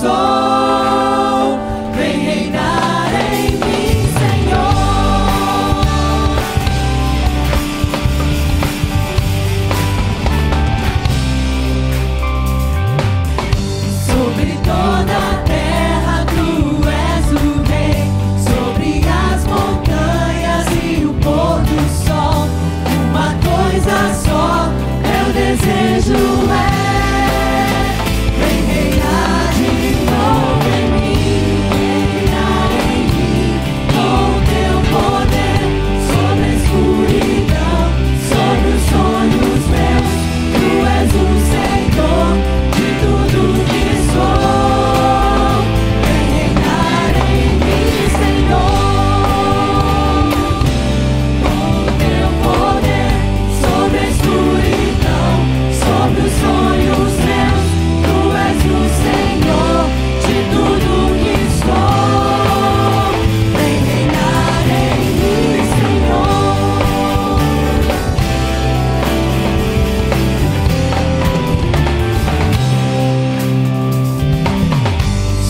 sou. Vem reinar em mim, Senhor. Sobre toda a terra tu és o rei, sobre as montanhas e o pôr do sol. Uma coisa só eu desejo vem reinar de novo em mim, reinar em mim, com teu poder, sobre a escuridão, sobre os sonhos meus. Tu és o Senhor de tudo que sou. Vem reinar em mim, Senhor, com teu poder, sobre a escuridão, sobre os sonhos meus. Tu és o Senhor de tudo que sou. Vem reinar em mim, Senhor.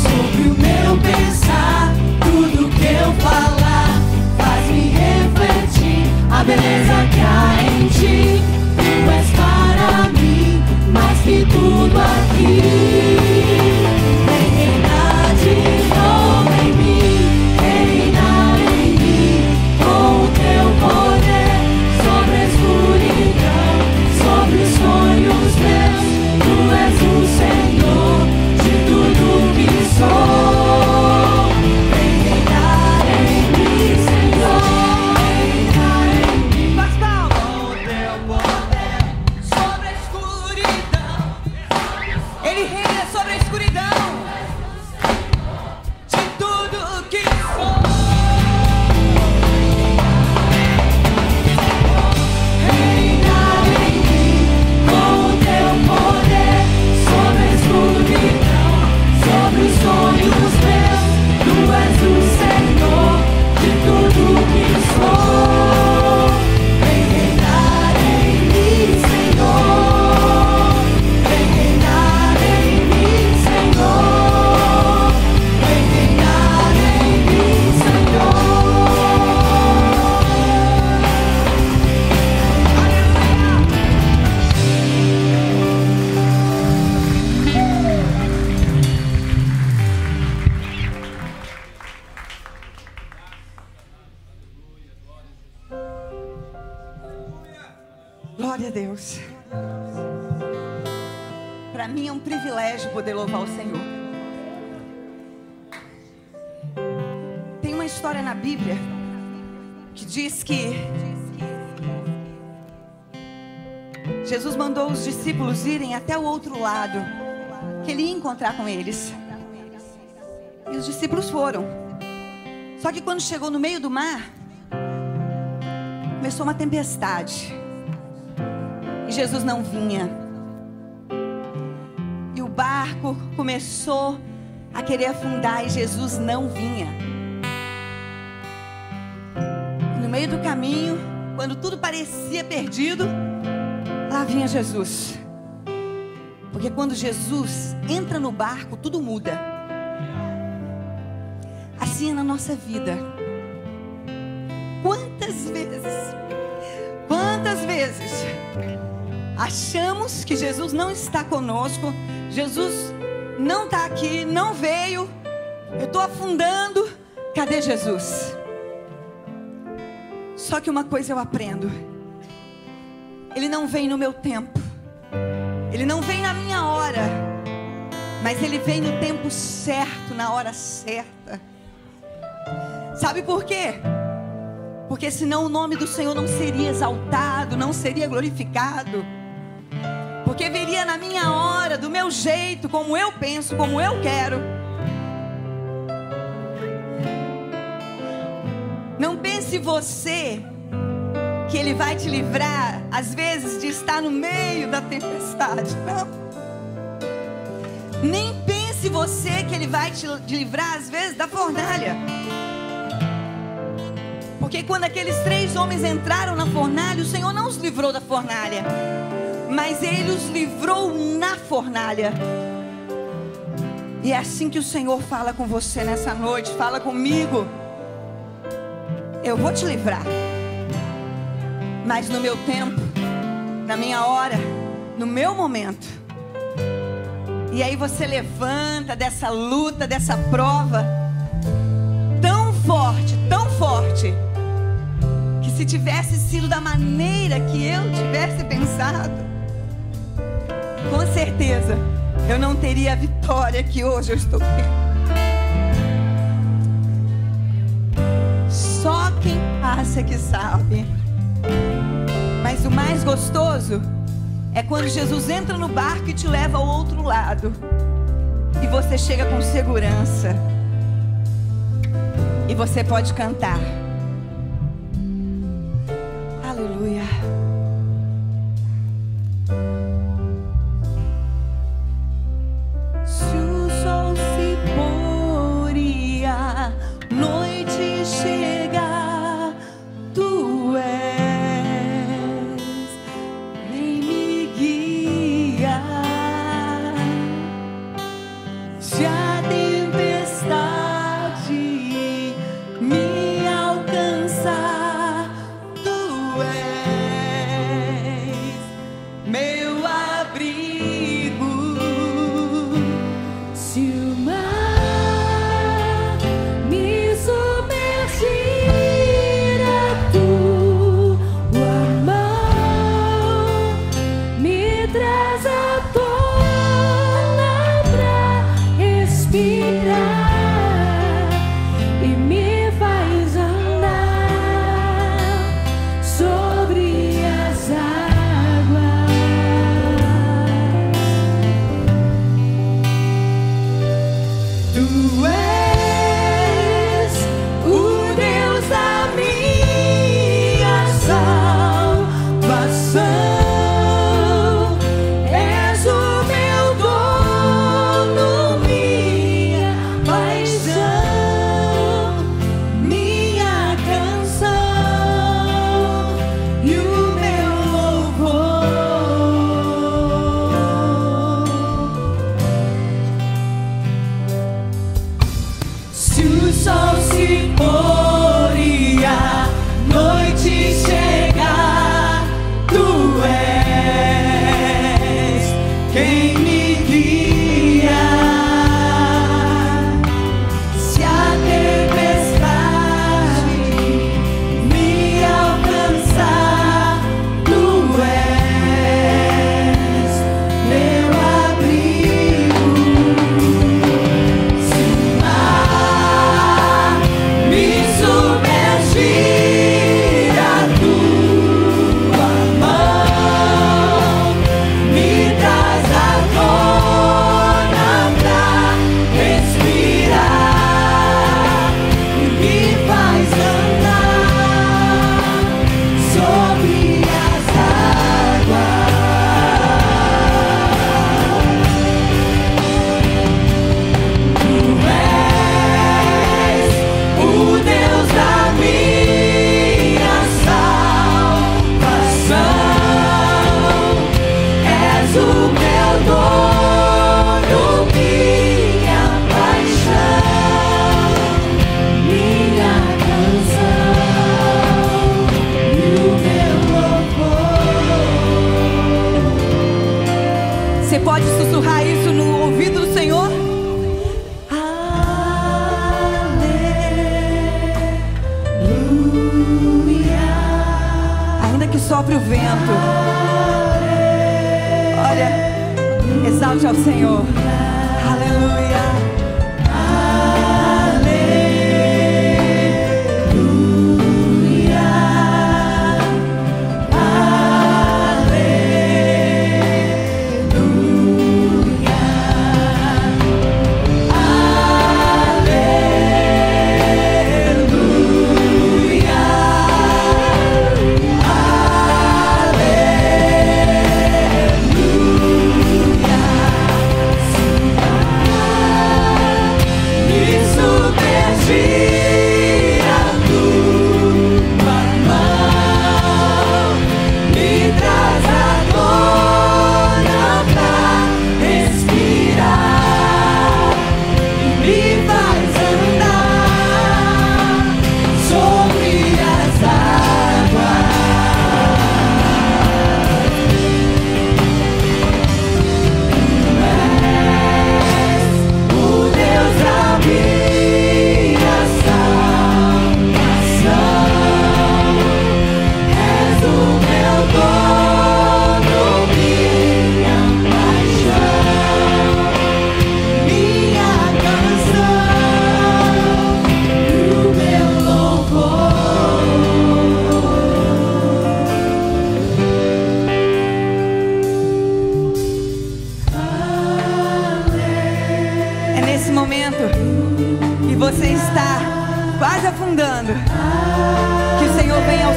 Sobre o meu pensar, tudo que eu falar, faz-me refletir a beleza que há em ti. Tu és para mim mais que tudo aqui. Vem reinar de novo em mim, reinar em mim, com o teu poder, sobre a escuridão, sobre os sonhos meus. Tu és o Senhor de tudo que sou. Vem reinar em mim, Senhor, reinar em mim. Faz palma. Com o teu poder, sobre a escuridão. Ele reina sobre a escuridão de tudo que sou. Reinar em mim, com o teu poder, sobre a escuridão, sobre os sonhos meus. Tu és o Senhor de tudo que sou. Vem reinar em mim, Senhor. Vem reinar em mim, Senhor. Vem reinar em mim, Senhor. Glória a Deus. Para mim é um privilégio poder louvar o Senhor. Tem uma história na Bíblia que diz que Jesus mandou os discípulos irem até o outro lado, que ele ia encontrar com eles. E os discípulos foram. Só que quando chegou no meio do mar, começou uma tempestade. E Jesus não vinha. E o barco começou a querer afundar e Jesus não vinha. E no meio do caminho, quando tudo parecia perdido, lá vinha Jesus. Porque quando Jesus entra no barco, tudo muda. Assim é na nossa vida. Quantas vezes achamos que Jesus não está conosco, Jesus não está aqui, não veio, eu estou afundando, cadê Jesus? Só que uma coisa eu aprendo: Ele não vem no meu tempo, Ele não vem na minha hora, mas Ele vem no tempo certo, na hora certa. Sabe por quê? Porque senão o nome do Senhor não seria exaltado, não seria glorificado. Porque viria na minha hora, do meu jeito, como eu penso, como eu quero. Não pense você que Ele vai te livrar, às vezes, de estar no meio da tempestade. Não. Nem pense você que Ele vai te livrar, às vezes, da fornalha. Porque quando aqueles 3 homens entraram na fornalha, o Senhor não os livrou da fornalha, mas Ele os livrou na fornalha. E é assim que o Senhor fala com você nessa noite, fala comigo. Eu vou te livrar, mas no meu tempo, na minha hora, no meu momento. E aí você levanta dessa luta, dessa prova, tão forte, que se tivesse sido da maneira que eu tivesse pensado, com certeza eu não teria a vitória que hoje eu estou tendo. Só quem passa que sabe. Mas o mais gostoso é quando Jesus entra no barco e te leva ao outro lado, e você chega com segurança, e você pode cantar. Aleluia. Se o sol se pôr e a noite chegar, tu és quem me guia. Se a tempestade me alcançar, tu és meu abrigo. Se o mar me submergir, a tua mão me traz à tona pra respirar e me faz andar sobre as águas. Tu és o Deus da minha salvação, és o meu dono, minha paixão, minha canção e o meu louvor. Se o sol se pôr e a noite chegar, tu és quem me guia. Se a tempestade me alcançar, tu és meu abrigo. Se o mar me submergir, a tua mão me traz à tona pra respirar e me faz andar sobre as águas. Tu és o Deus da minha salvação, és o meu dono, minha paixão, minha canção e o meu louvor. Você pode sussurrar isso no ouvido do Senhor? Aleluia. Ainda que sopre o vento, olha, exalte ao Senhor. Aleluia. Aleluia.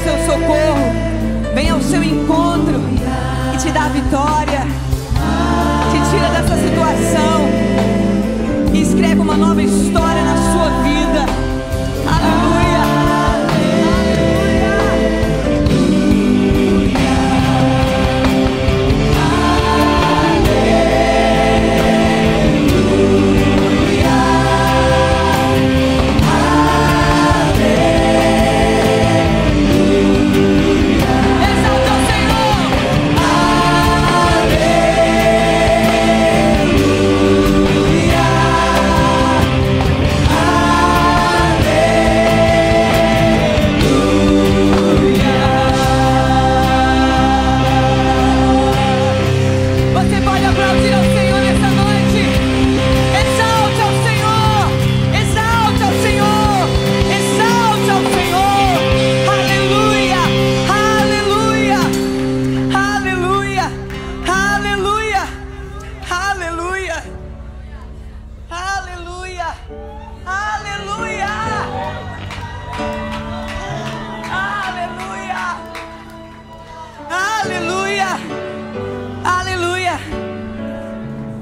seu socorro, venha ao seu encontro e te dá a vitória, te tira dessa situação e escreve uma nova história na sua vida. Aleluia.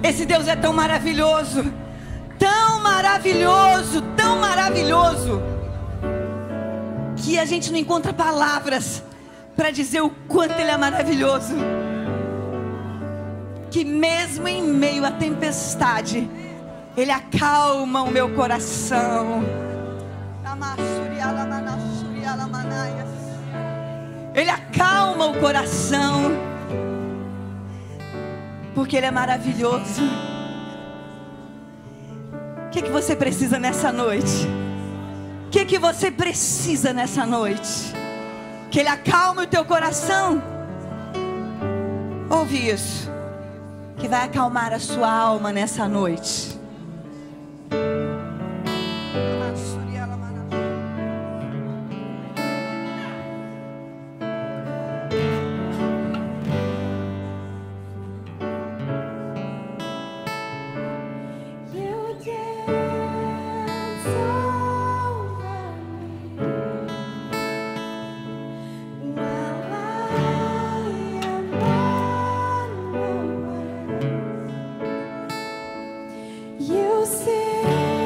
Esse Deus é tão maravilhoso, tão maravilhoso, tão maravilhoso, que a gente não encontra palavras para dizer o quanto Ele é maravilhoso. Que mesmo em meio à tempestade, Ele acalma o meu coração. Ele acalma o coração, porque Ele é maravilhoso. O que você precisa nessa noite? O que você precisa nessa noite? Que Ele acalme o teu coração. Ouve isso, que vai acalmar a sua alma nessa noite. You see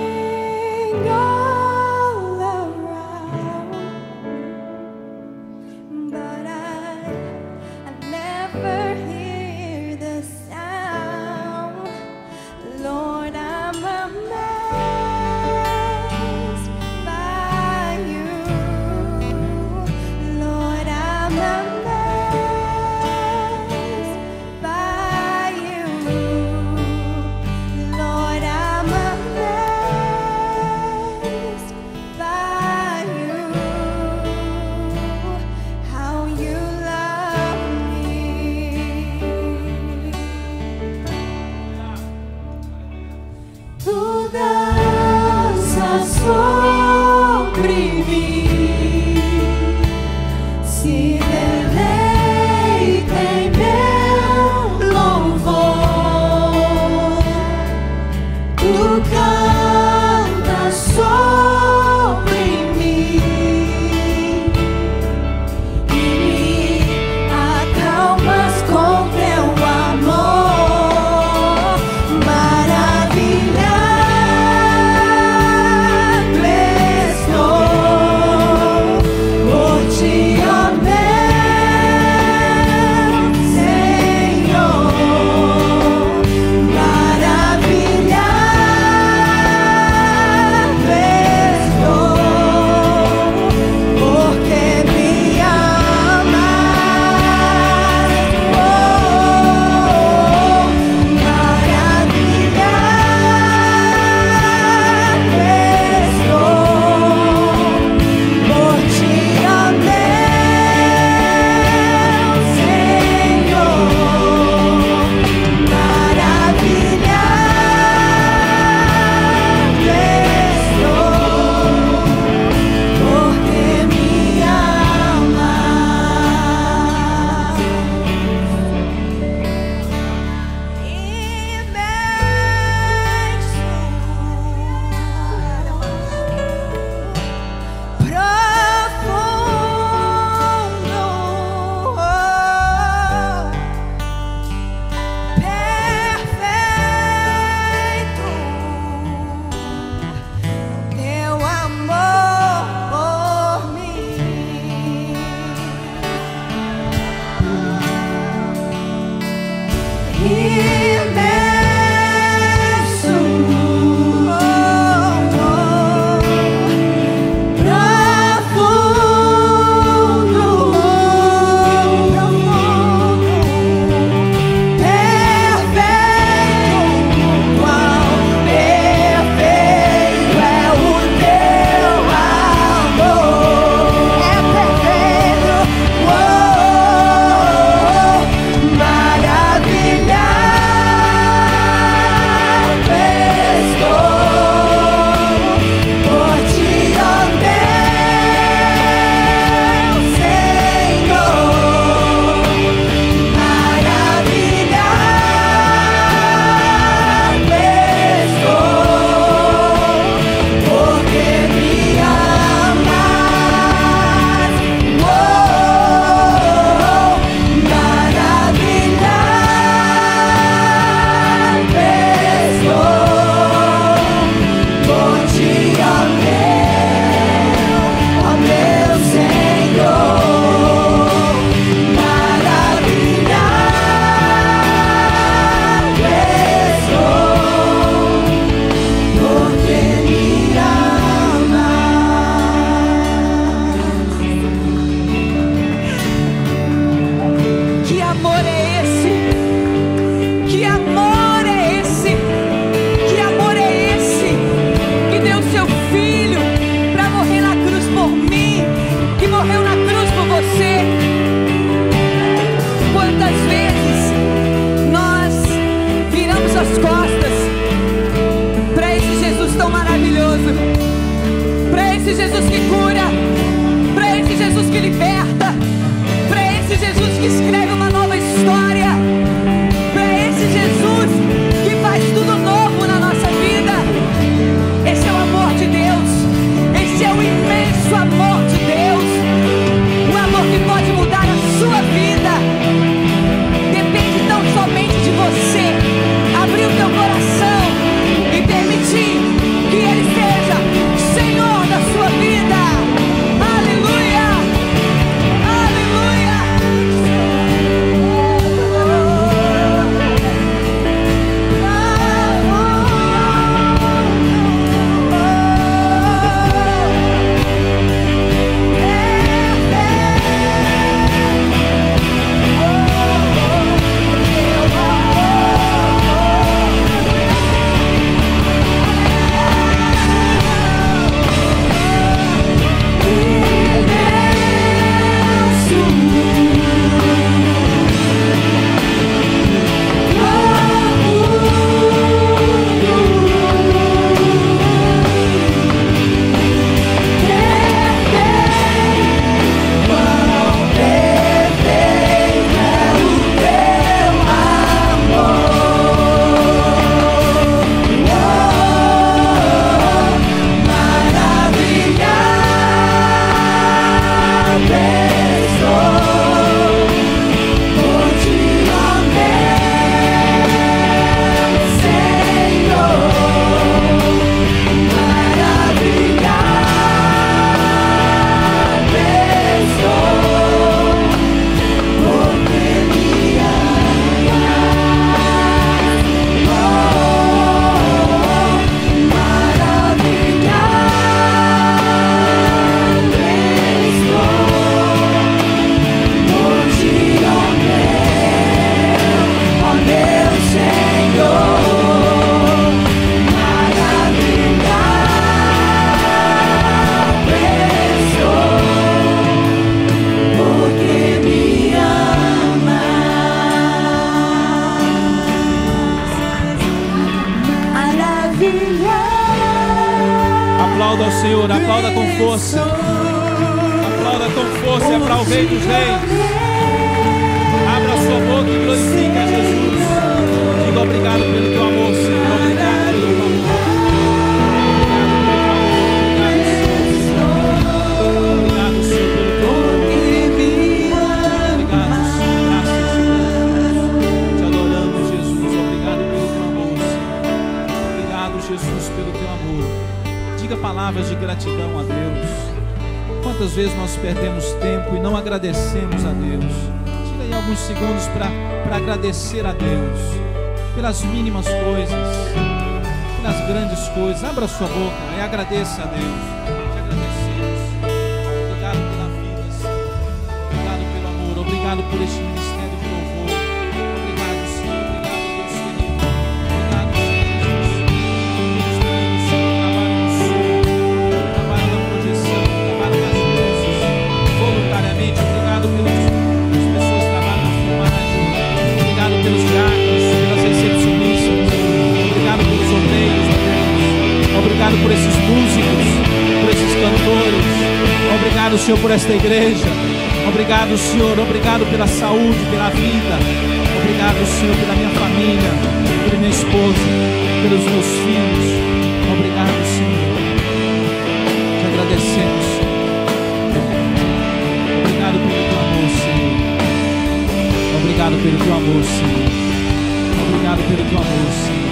amor é esse? Que amor é esse? Que amor é esse? Que deu seu filho para morrer na cruz por mim, que morreu na cruz por você. Quantas vezes nós viramos as costas para esse Jesus tão maravilhoso, para esse Jesus que cura, para esse Jesus que liberta, para esse Jesus que escreve uma nova história, para esse Jesus que faz tudo novo na nossa vida. Esse é o amor de Deus, esse é o imenso amor de Deus, o amor que pode mudar a sua vida. Depende tão somente de você abrir o teu coração e permitir que Ele seja Senhor da sua vida. Aleluia, aleluia. Aplauda ao Senhor, aplauda com força. Aplauda com força e para o Rei dos Reis. Abra sua boca e glorifique a Jesus. Diga obrigado pelo teu amor, Senhor. Obrigado pelo teu amor. Obrigado, Senhor, pelo teu amor. Obrigado, Senhor. Graças a Deus. Te adoramos, Jesus. Obrigado pelo teu amor, Senhor. Obrigado, Jesus, pelo teu amor. Diga palavras de gratidão a Deus. Quantas vezes nós perdemos tempo e não agradecemos a Deus? Tira aí alguns segundos para agradecer a Deus pelas mínimas coisas, pelas grandes coisas. Abra sua boca e agradeça a Deus. Te agradecemos. Obrigado pela vida, Senhor. Obrigado pelo amor. Obrigado por este ministério de louvor. Obrigado, Senhor. Obrigado, Deus querido. Obrigado, Senhor Jesus. Deus querido, Senhor, trabalho no sul, trabalho na projeção, trabalho nas luzes, voluntariamente. Obrigado pelas pessoas que trabalham na filmagem. Obrigado pelos diáconos, pelas recepcionistas. Obrigado pelos obreiros, ó Deus. Obrigado por esses músicos, por esses cantores. Obrigado, Senhor, por esta igreja. Obrigado, Senhor. Obrigado pela saúde, pela vida. Obrigado, Senhor, pela minha família, pela minha esposa, pelos meus filhos. Obrigado, Senhor. Te agradecemos, Senhor. Obrigado pelo teu amor, Senhor. Obrigado pelo teu amor, Senhor. Obrigado pelo teu amor, Senhor.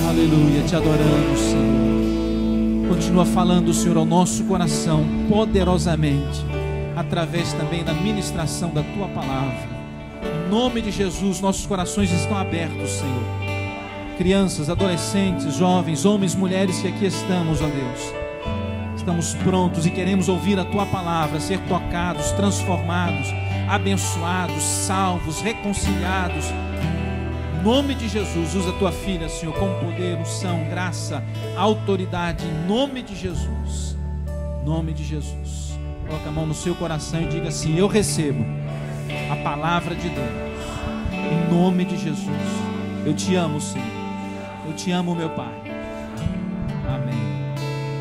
Aleluia, te adoramos, Senhor. Continua falando, Senhor, ao nosso coração poderosamente, através também da ministração da tua palavra. Em nome de Jesus, nossos corações estão abertos, Senhor. Crianças, adolescentes, jovens, homens, mulheres que aqui estamos, ó Deus, estamos prontos e queremos ouvir a tua palavra, ser tocados, transformados, abençoados, salvos, reconciliados. Em nome de Jesus, usa a tua filha, Senhor, com poder, unção, graça, autoridade, em nome de Jesus. Em nome de Jesus. Coloca a mão no seu coração e diga assim: eu recebo a palavra de Deus. Em nome de Jesus. Eu te amo, Senhor. Eu te amo, meu Pai. Amém.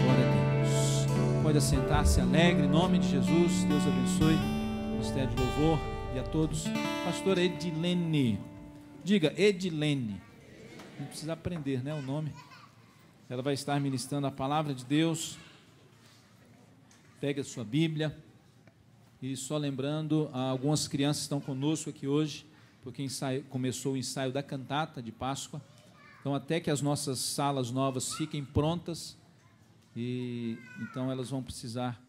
Glória a Deus. Pode assentar-se alegre, em nome de Jesus. Deus abençoe o ministério de louvor e a todos. Pastora Edilene. Diga, Edilene. Não precisa aprender, né, o nome. Ela vai estar ministrando a palavra de Deus. Pegue a sua Bíblia. E só lembrando, algumas crianças estão conosco aqui hoje, porque começou o ensaio da cantata de Páscoa. Então, até que as nossas salas novas fiquem prontas, e então elas vão precisar,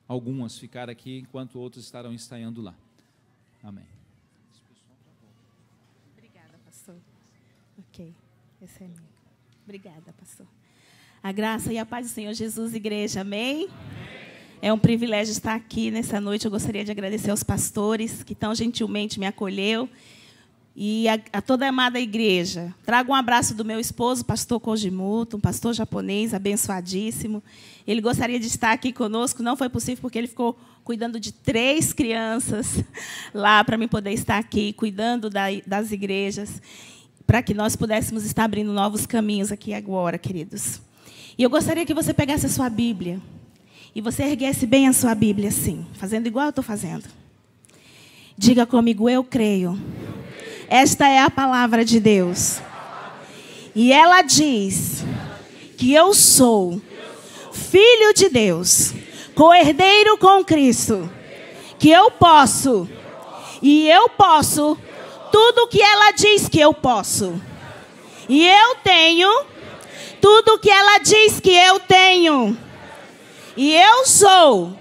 algumas, ficar aqui, enquanto outras estarão ensaiando lá. Amém. Obrigada, pastor. Ok, esse é meu. Obrigada, pastor. A graça e a paz do Senhor Jesus, igreja, amém? É um privilégio estar aqui nessa noite. Eu gostaria de agradecer aos pastores que tão gentilmente me acolheu e a toda a amada igreja. Trago um abraço do meu esposo, pastor Kojimuto, um pastor japonês abençoadíssimo. Ele gostaria de estar aqui conosco, não foi possível porque ele ficou cuidando de 3 crianças lá para mim poder estar aqui, cuidando das igrejas, para que nós pudéssemos estar abrindo novos caminhos aqui agora, queridos. E eu gostaria que você pegasse a sua Bíblia e você erguesse bem a sua Bíblia assim, fazendo igual eu estou fazendo. Diga comigo: eu creio. Esta é a palavra de Deus. E ela diz que eu sou filho de Deus, co-herdeiro com Cristo, que eu posso, e eu posso tudo o que ela diz que eu posso. E eu tenho tudo o que ela diz que eu tenho. E eu sou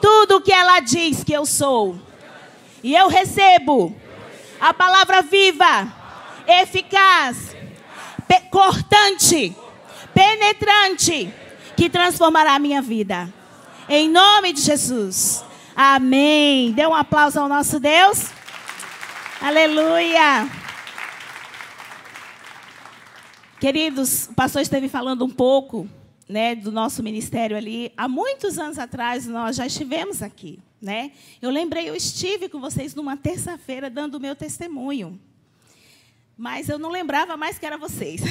tudo o que ela diz que eu sou. E eu recebo a palavra viva, eficaz, cortante, penetrante, que transformará a minha vida. Em nome de Jesus. Amém. Dê um aplauso ao nosso Deus. Aleluia. Queridos, o pastor esteve falando um pouco, né, do nosso ministério ali. Há muitos anos atrás, nós já estivemos aqui, né? Eu lembrei, eu estive com vocês numa terça-feira dando o meu testemunho. Mas eu não lembrava mais que era vocês.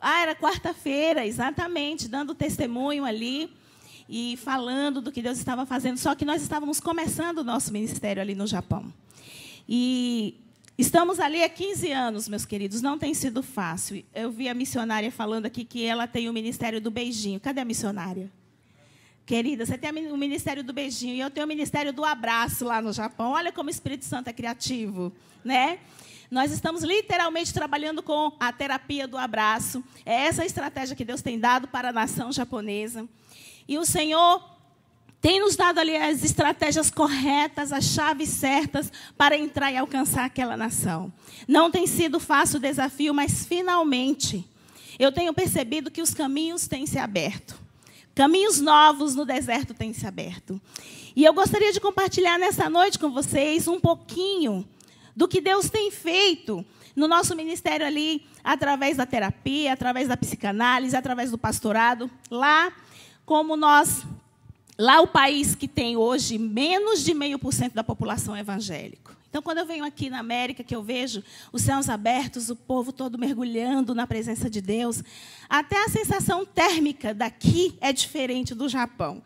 Era quarta-feira, exatamente, dando testemunho ali e falando do que Deus estava fazendo. Só que nós estávamos começando o nosso ministério ali no Japão. E estamos ali há 15 anos, meus queridos. Não tem sido fácil. Eu vi a missionária falando aqui que ela tem o ministério do beijinho. Cadê a missionária? Querida, você tem o ministério do beijinho e eu tenho o ministério do abraço lá no Japão. Olha como o Espírito Santo é criativo, né? Nós estamos literalmente trabalhando com a terapia do abraço. É essa a estratégia que Deus tem dado para a nação japonesa. E o Senhor tem nos dado ali as estratégias corretas, as chaves certas para entrar e alcançar aquela nação. Não tem sido fácil o desafio, mas finalmente eu tenho percebido que os caminhos têm se aberto. Caminhos novos no deserto têm se aberto. E eu gostaria de compartilhar nessa noite com vocês um pouquinho do que Deus tem feito no nosso ministério ali, através da terapia, através da psicanálise, através do pastorado. Lá o país que tem hoje menos de 0,5% da população evangélica. Então, quando eu venho aqui na América, que eu vejo os céus abertos, o povo todo mergulhando na presença de Deus, até a sensação térmica daqui é diferente do Japão.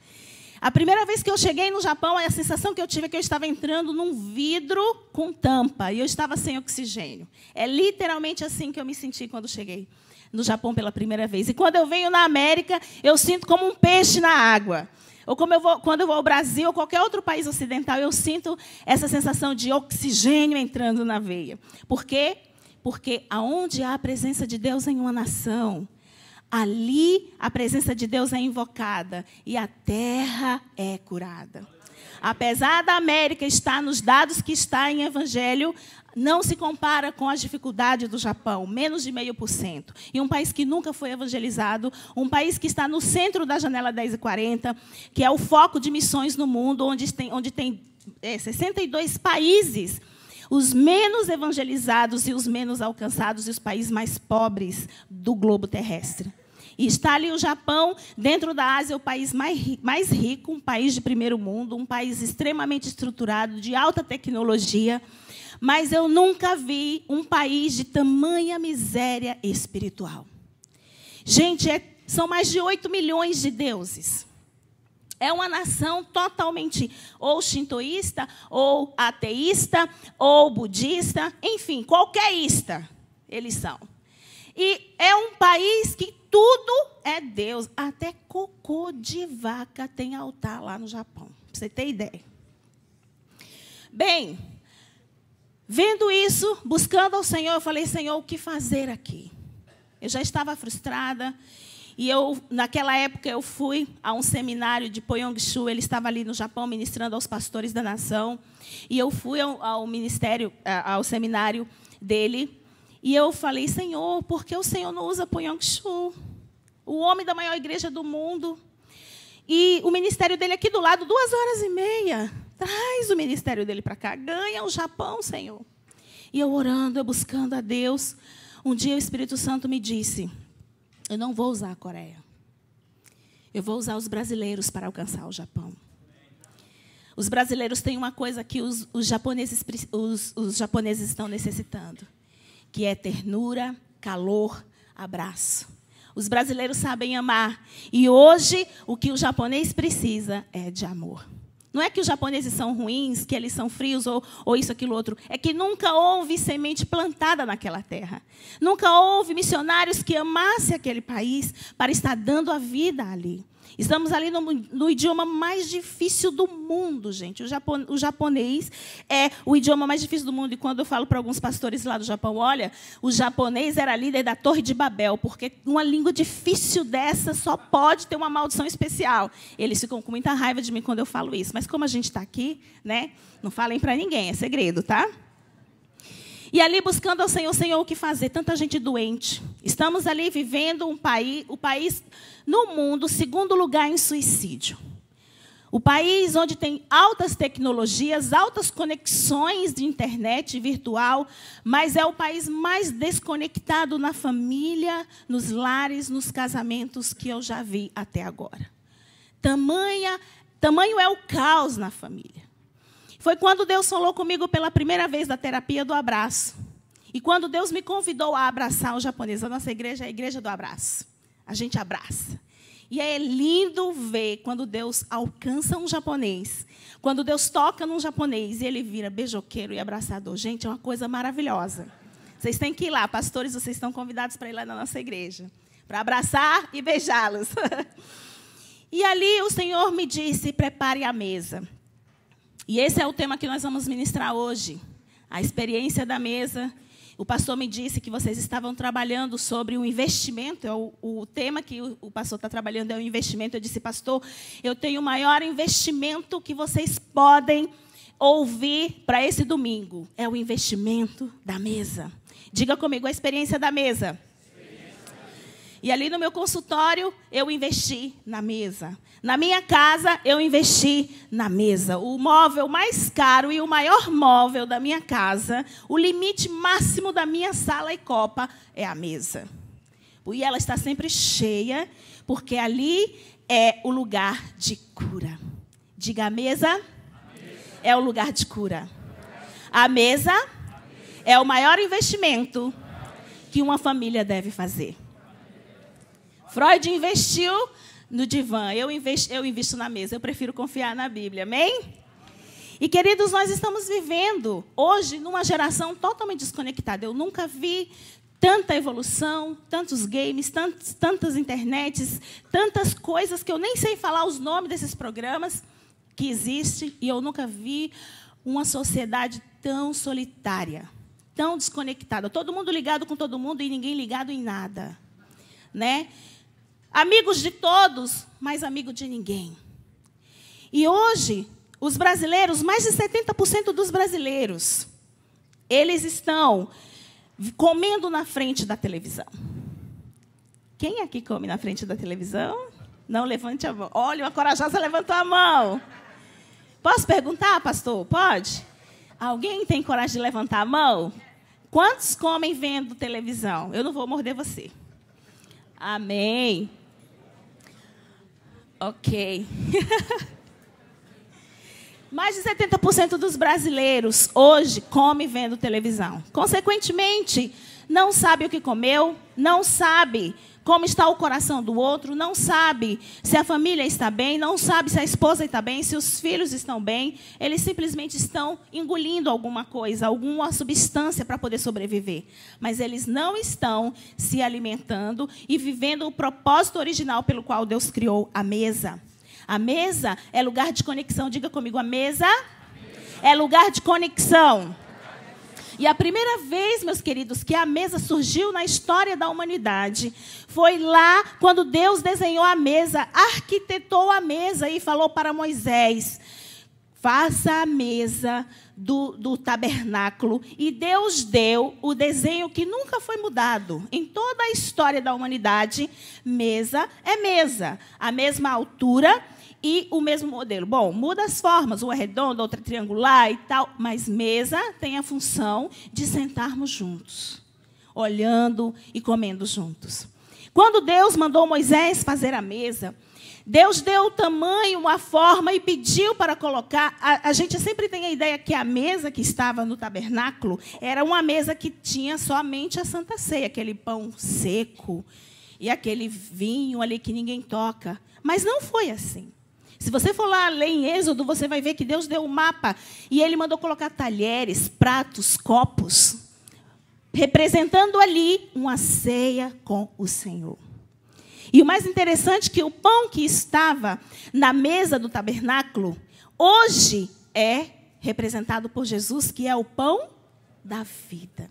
A primeira vez que eu cheguei no Japão, a sensação que eu tive é que eu estava entrando num vidro com tampa e eu estava sem oxigênio. É literalmente assim que eu me senti quando cheguei no Japão pela primeira vez. E quando eu venho na América, eu sinto como um peixe na água. Ou quando eu vou ao Brasil ou qualquer outro país ocidental, eu sinto essa sensação de oxigênio entrando na veia. Por quê? Porque aonde há a presença de Deus em uma nação, ali a presença de Deus é invocada e a terra é curada. Apesar da América estar nos dados que está em evangelho, não se compara com as dificuldades do Japão, menos de 0,5%. E um país que nunca foi evangelizado, um país que está no centro da janela 10 e 40, que é o foco de missões no mundo, onde tem 62 países, os menos evangelizados e os menos alcançados e os países mais pobres do globo terrestre. E está ali o Japão, dentro da Ásia, o país mais rico, um país de primeiro mundo, um país extremamente estruturado, de alta tecnologia, mas eu nunca vi um país de tamanha miséria espiritual. Gente, são mais de 8 milhões de deuses. É uma nação totalmente ou shintoísta, ou ateísta, ou budista, enfim, qualquer ista eles são. E é um país que tudo é Deus. Até cocô de vaca tem altar lá no Japão, para você ter ideia. Bem, vendo isso, buscando ao Senhor, eu falei, Senhor, o que fazer aqui? Eu já estava frustrada. E naquela época, eu fui a um seminário de Pyeongchu. Ele estava ali no Japão, ministrando aos pastores da nação. E eu fui ao seminário dele. E eu falei, Senhor, por que o Senhor não usa Pyeongchu? O homem da maior igreja do mundo. E o ministério dele aqui do lado, 2h30. Traz o ministério dele para cá. Ganha o Japão, Senhor. E eu orando, eu buscando a Deus. Um dia o Espírito Santo me disse, eu não vou usar a Coreia. Eu vou usar os brasileiros para alcançar o Japão. Os brasileiros têm uma coisa que os japoneses estão necessitando, que é ternura, calor, abraço. Os brasileiros sabem amar. E hoje, o que o japonês precisa é de amor. Não é que os japoneses são ruins, que eles são frios ou isso, aquilo, outro. É que nunca houve semente plantada naquela terra. Nunca houve missionários que amassem aquele país para estar dando a vida ali. Estamos ali no idioma mais difícil do mundo, gente. O japonês é o idioma mais difícil do mundo. E quando eu falo para alguns pastores lá do Japão, olha, o japonês era líder da Torre de Babel, porque uma língua difícil dessa só pode ter uma maldição especial. Eles ficam com muita raiva de mim quando eu falo isso. Mas como a gente está aqui, né, não falem para ninguém, é segredo, tá? E ali buscando ao Senhor, Senhor, o que fazer? Tanta gente doente. Estamos ali vivendo o país no mundo, segundo lugar em suicídio. O país onde tem altas tecnologias, altas conexões de internet virtual, mas é o país mais desconectado na família, nos lares, nos casamentos que eu já vi até agora. Tamanho é o caos na família. Foi quando Deus falou comigo pela primeira vez da terapia do abraço. E quando Deus me convidou a abraçar o japonês. A nossa igreja é a igreja do abraço. A gente abraça. E é lindo ver quando Deus alcança um japonês. Quando Deus toca num japonês e ele vira beijoqueiro e abraçador. Gente, é uma coisa maravilhosa. Vocês têm que ir lá. Pastores, vocês estão convidados para ir lá na nossa igreja. Para abraçar e beijá-los. E ali o Senhor me disse, prepare a mesa. E esse é o tema que nós vamos ministrar hoje. A experiência da mesa. O pastor me disse que vocês estavam trabalhando sobre o investimento. O tema que o pastor está trabalhando é o investimento. Eu disse, pastor, eu tenho o maior investimento que vocês podem ouvir para esse domingo. É o investimento da mesa. Diga comigo, a experiência da mesa. E ali no meu consultório, eu investi na mesa. Na minha casa, eu investi na mesa. O móvel mais caro e o maior móvel da minha casa, o limite máximo da minha sala e copa é a mesa. E ela está sempre cheia, porque ali é o lugar de cura. Diga, a mesa é o lugar de cura. A mesa é o maior investimento que uma família deve fazer. Freud investiu no divã, eu invisto na mesa. Eu prefiro confiar na Bíblia, amém? E, queridos, nós estamos vivendo hoje numa geração totalmente desconectada. Eu nunca vi tanta evolução, tantos games, tantas internets, tantas coisas que eu nem sei falar os nomes desses programas que existem. E eu nunca vi uma sociedade tão solitária, tão desconectada. Todo mundo ligado com todo mundo e ninguém ligado em nada, né? Amigos de todos, mas amigo de ninguém. E hoje, os brasileiros, mais de 70% dos brasileiros, eles estão comendo na frente da televisão. Quem aqui come na frente da televisão? Não levante a mão. Olha, uma corajosa levantou a mão. Posso perguntar, pastor? Pode? Alguém tem coragem de levantar a mão? Quantos comem vendo televisão? Eu não vou morder você. Amém. Ok. Mais de 70% dos brasileiros hoje comem vendo televisão. Consequentemente, não sabe o que comeu, não sabe como está o coração do outro, não sabe se a família está bem, não sabe se a esposa está bem, se os filhos estão bem. Eles simplesmente estão engolindo alguma coisa, alguma substância para poder sobreviver. Mas eles não estão se alimentando e vivendo o propósito original pelo qual Deus criou a mesa. A mesa é lugar de conexão. Diga comigo, a mesa é lugar de conexão. E a primeira vez, meus queridos, que a mesa surgiu na história da humanidade foi lá quando Deus desenhou a mesa, arquitetou a mesa e falou para Moisés: faça a mesa do tabernáculo. E Deus deu o desenho que nunca foi mudado. Em toda a história da humanidade, mesa é mesa. A mesma altura e o mesmo modelo. Bom, muda as formas, uma é redonda, outra é triangular e tal, mas mesa tem a função de sentarmos juntos, olhando e comendo juntos. Quando Deus mandou Moisés fazer a mesa, Deus deu o tamanho, a forma e pediu para colocar. A gente sempre tem a ideia que a mesa que estava no tabernáculo era uma mesa que tinha somente a Santa Ceia, aquele pão seco e aquele vinho ali que ninguém toca. Mas não foi assim. Se você for lá ler em Êxodo, você vai ver que Deus deu um mapa e Ele mandou colocar talheres, pratos, copos, representando ali uma ceia com o Senhor. E o mais interessante é que o pão que estava na mesa do tabernáculo, hoje é representado por Jesus, que é o pão da vida.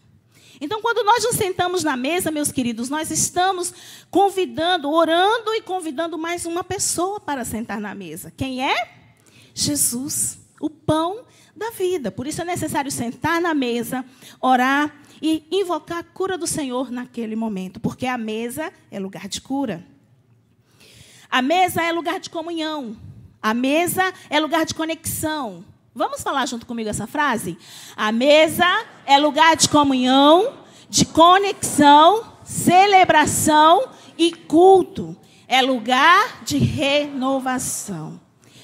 Então, quando nós nos sentamos na mesa, meus queridos, nós estamos convidando, orando e convidando mais uma pessoa para sentar na mesa. Quem é? Jesus, o pão da vida. Por isso é necessário sentar na mesa, orar e invocar a cura do Senhor naquele momento, porque a mesa é lugar de cura. A mesa é lugar de comunhão. A mesa é lugar de conexão. Vamos falar junto comigo essa frase? A mesa é lugar de comunhão, de conexão, celebração e culto. É lugar de renovação.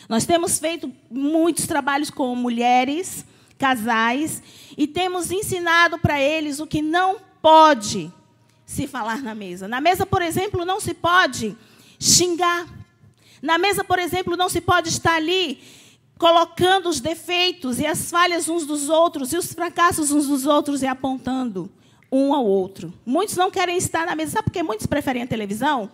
Nós temos feito muitos trabalhos com mulheres, casais, e temos ensinado para eles o que não pode se falar na mesa. Na mesa, por exemplo, não se pode xingar. Na mesa, por exemplo, não se pode estar ali colocando os defeitos e as falhas uns dos outros e os fracassos uns dos outros e apontando um ao outro. Muitos não querem estar na mesa. Sabe por que muitos preferem a televisão?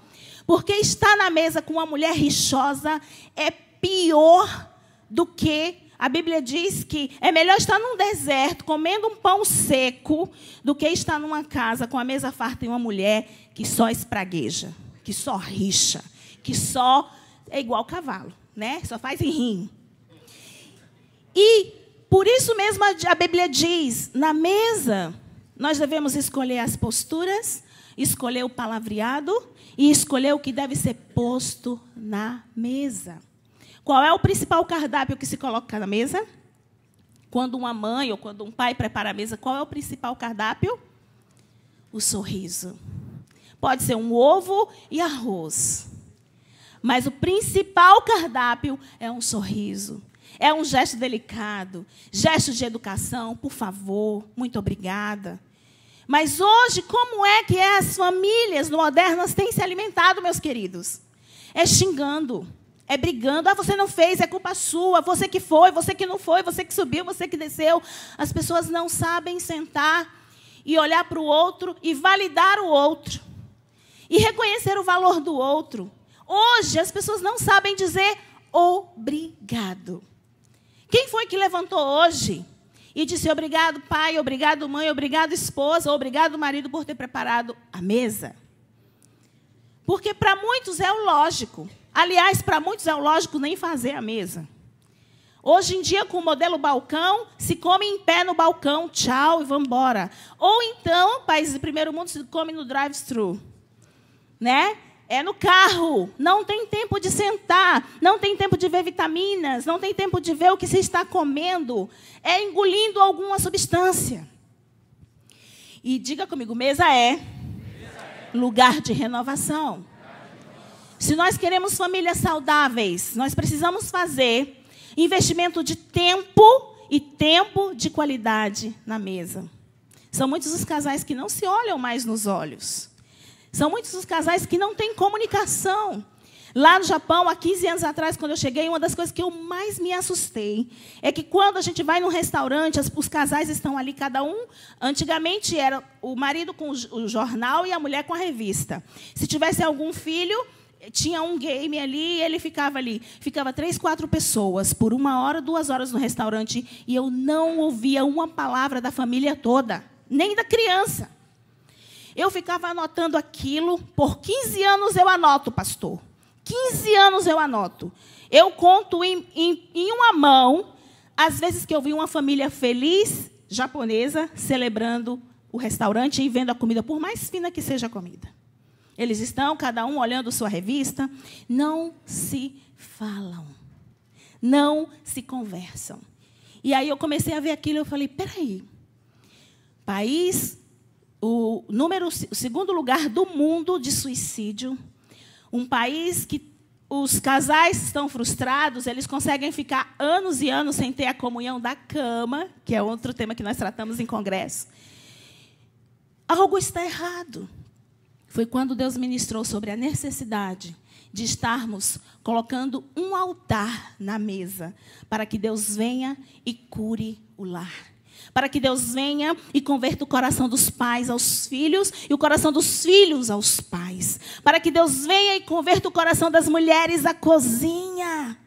Porque estar na mesa com uma mulher rixosa é pior do que... A Bíblia diz que é melhor estar num deserto comendo um pão seco do que estar numa casa com a mesa farta e uma mulher que só espragueja, que só rixa, que só é igual cavalo, né? Só faz rim. E por isso mesmo a Bíblia diz, na mesa nós devemos escolher as posturas, escolher o palavreado e escolher o que deve ser posto na mesa. Qual é o principal cardápio que se coloca na mesa? Quando uma mãe ou quando um pai prepara a mesa, qual é o principal cardápio? O sorriso. Pode ser um ovo e arroz. Mas o principal cardápio é um sorriso. É um gesto delicado, gesto de educação, por favor, muito obrigada. Mas hoje, como é que as famílias modernas têm se alimentado, meus queridos? É xingando. É brigando, você não fez, é culpa sua, você que foi, você que não foi, você que subiu, você que desceu. As pessoas não sabem sentar e olhar para o outro e validar o outro. E reconhecer o valor do outro. Hoje, as pessoas não sabem dizer obrigado. Quem foi que levantou hoje e disse obrigado, pai, obrigado, mãe, obrigado, esposa, obrigado, marido, por ter preparado a mesa? Porque para muitos é o lógico. Aliás, para muitos é o lógico nem fazer a mesa. Hoje em dia, com o modelo balcão, se come em pé no balcão, tchau e vamos embora. Ou então, países do primeiro mundo, se come no drive-thru. Né? é no carro, não tem tempo de sentar, não tem tempo de ver vitaminas, não tem tempo de ver o que se está comendo, é engolindo alguma substância. E diga comigo, mesa é lugar de renovação. Se nós queremos famílias saudáveis, nós precisamos fazer investimento de tempo e tempo de qualidade na mesa. São muitos os casais que não se olham mais nos olhos. São muitos os casais que não têm comunicação. Lá no Japão, há 15 anos atrás, quando eu cheguei, uma das coisas que eu mais me assustei é que quando a gente vai num restaurante, os casais estão ali, cada um... Antigamente, era o marido com o jornal e a mulher com a revista. Se tivesse algum filho, tinha um game ali e ele ficava ali. Ficava 3, 4 pessoas por 1 hora, 2 horas no restaurante e eu não ouvia uma palavra da família toda, nem da criança. Eu ficava anotando aquilo. Por 15 anos eu anoto, pastor. 15 anos eu anoto. Eu conto em uma mão as vezes que eu vi uma família feliz, japonesa, celebrando o restaurante e vendo a comida, por mais fina que seja a comida. Eles estão, cada um, olhando sua revista. Não se falam. Não se conversam. E aí eu comecei a ver aquilo e eu falei, peraí. País, o 2º lugar do mundo de suicídio. Um país que os casais estão frustrados, eles conseguem ficar anos e anos sem ter a comunhão da cama, que é outro tema que nós tratamos em congresso. Algo está errado. Foi quando Deus ministrou sobre a necessidade de estarmos colocando um altar na mesa, para que Deus venha e cure o lar. Para que Deus venha e converta o coração dos pais aos filhos e o coração dos filhos aos pais. Para que Deus venha e converta o coração das mulheres à cozinha.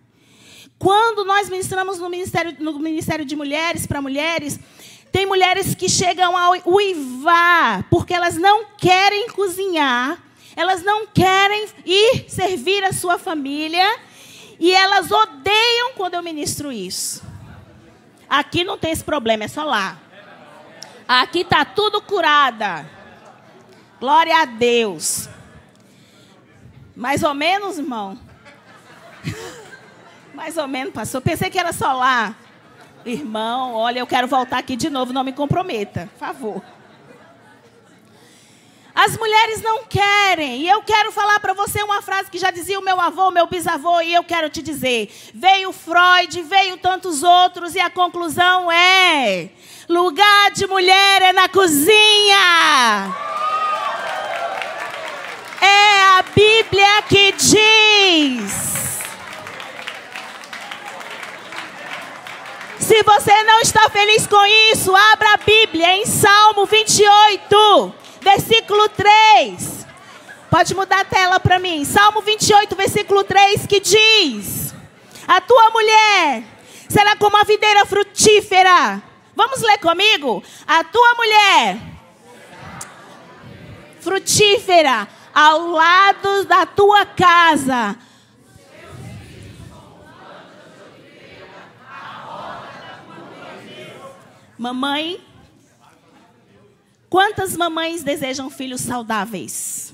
Quando nós ministramos no Ministério de Mulheres para mulheres, tem mulheres que chegam a uivar, porque elas não querem cozinhar, elas não querem ir servir a sua família, e elas odeiam quando eu ministro isso. Aqui não tem esse problema, é só lá. Aqui está tudo curada. Glória a Deus. Mais ou menos, irmão? Mais ou menos, pastor. Pensei que era só lá. Irmão, olha, eu quero voltar aqui de novo, não me comprometa, por favor. As mulheres não querem, e eu quero falar para você uma frase que já dizia o meu avô, o meu bisavô, e eu quero te dizer. Veio Freud, veio tantos outros, e a conclusão é: lugar de mulher é na cozinha. É a Bíblia que diz. Se você não está feliz com isso, abra a Bíblia em Salmo 28. Versículo 3. Pode mudar a tela para mim. Salmo 28, versículo 3, que diz: a tua mulher será como a videira frutífera. Vamos ler comigo? A tua mulher frutífera ao lado da tua casa. Mamãe, quantas mamães desejam filhos saudáveis?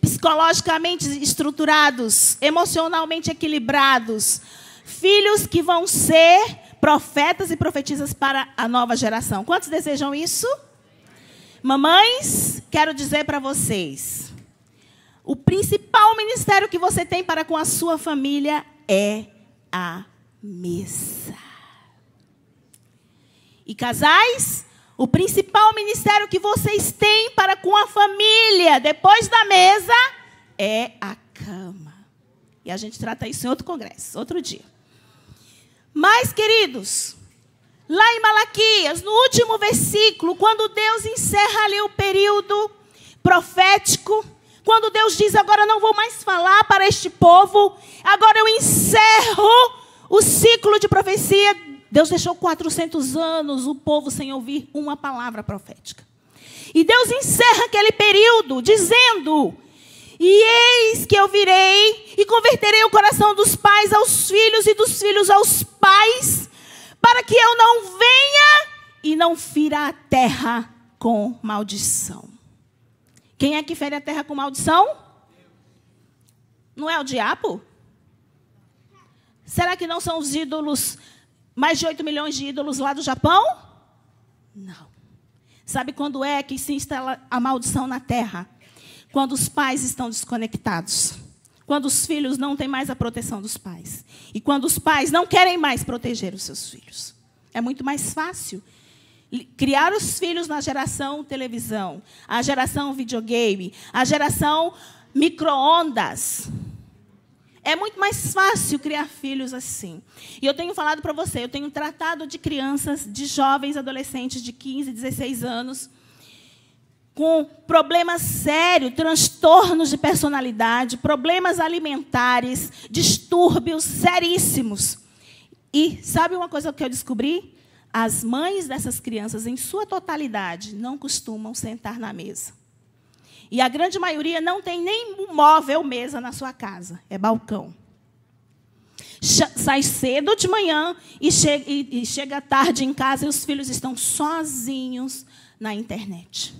Psicologicamente estruturados, emocionalmente equilibrados. Filhos que vão ser profetas e profetisas para a nova geração. Quantos desejam isso? Mamães, quero dizer para vocês. O principal ministério que você tem para com a sua família é a mesa. E casais, o principal ministério que vocês têm para com a família, depois da mesa, é a cama. E a gente trata isso em outro congresso, outro dia. Mas, queridos, lá em Malaquias, no último versículo, quando Deus encerra ali o período profético, quando Deus diz, agora não vou mais falar para este povo, agora eu encerro o ciclo de profecia. Deus deixou 400 anos o povo sem ouvir uma palavra profética. E Deus encerra aquele período dizendo: e eis que eu virei e converterei o coração dos pais aos filhos e dos filhos aos pais, para que eu não venha e não fira a terra com maldição. Quem é que fere a terra com maldição? Não é o diabo? Será que não são os ídolos, mais de 8 milhões de ídolos lá do Japão? Não. Sabe quando é que se instala a maldição na terra? Quando os pais estão desconectados. Quando os filhos não têm mais a proteção dos pais. E quando os pais não querem mais proteger os seus filhos. É muito mais fácil criar os filhos na geração televisão, a geração videogame, a geração micro-ondas. É muito mais fácil criar filhos assim. E eu tenho falado para você, eu tenho tratado de crianças, de jovens, adolescentes de 15, 16 anos, com problemas sérios, transtornos de personalidade, problemas alimentares, distúrbios seríssimos. E sabe uma coisa que eu descobri? As mães dessas crianças, em sua totalidade, não costumam sentar na mesa. E a grande maioria não tem nem um móvel mesa na sua casa. É balcão. Sai cedo de manhã e chega tarde em casa e os filhos estão sozinhos na internet.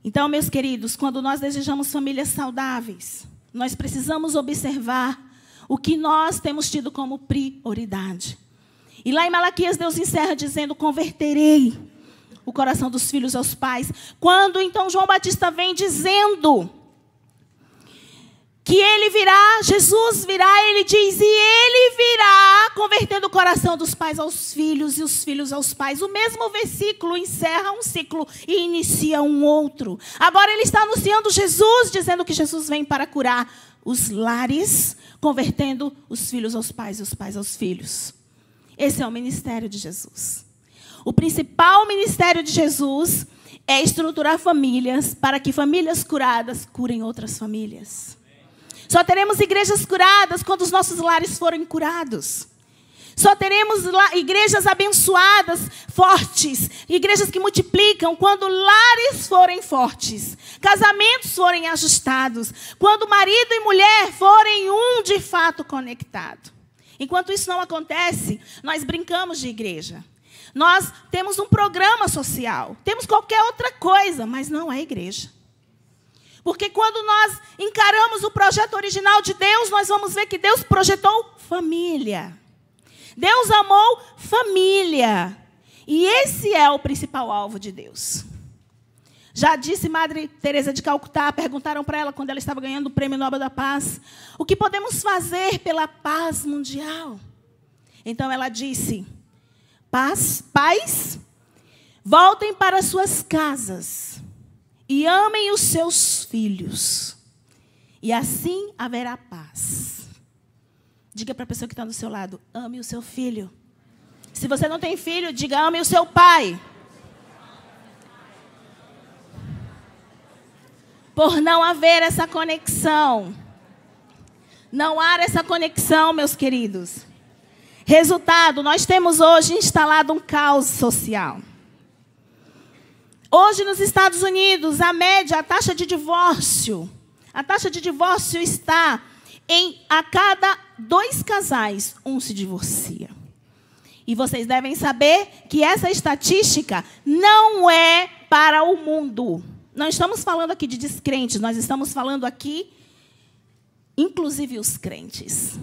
Então, meus queridos, quando nós desejamos famílias saudáveis, nós precisamos observar o que nós temos tido como prioridade. E lá em Malaquias, Deus encerra dizendo: converterei o coração dos filhos aos pais. Quando então João Batista vem dizendo que ele virá, Jesus virá, ele diz, e ele virá convertendo o coração dos pais aos filhos e os filhos aos pais. O mesmo versículo encerra um ciclo e inicia um outro. Agora ele está anunciando Jesus, dizendo que Jesus vem para curar os lares, convertendo os filhos aos pais e os pais aos filhos. Esse é o ministério de Jesus. O principal ministério de Jesus é estruturar famílias para que famílias curadas curem outras famílias. Só teremos igrejas curadas quando os nossos lares forem curados. Só teremos igrejas abençoadas, fortes, igrejas que multiplicam quando lares forem fortes, casamentos forem ajustados, quando marido e mulher forem um de fato conectado. Enquanto isso não acontece, nós brincamos de igreja. Nós temos um programa social, temos qualquer outra coisa, mas não é igreja. Porque quando nós encaramos o projeto original de Deus, nós vamos ver que Deus projetou família. Deus amou família. E esse é o principal alvo de Deus. Já disse Madre Teresa de Calcutá, perguntaram para ela quando ela estava ganhando o Prêmio Nobel da Paz, o que podemos fazer pela paz mundial? Então ela disse: pais, voltem para suas casas e amem os seus filhos, e assim haverá paz. Diga para a pessoa que está do seu lado: ame o seu filho. Se você não tem filho, diga: ame o seu pai. Por não haver essa conexão, não há essa conexão, meus queridos. Resultado, nós temos hoje instalado um caos social. Hoje, nos Estados Unidos, a taxa de divórcio está a cada 2 casais, um se divorcia. E vocês devem saber que essa estatística não é para o mundo. Não estamos falando aqui de descrentes, nós estamos falando aqui, inclusive os crentes.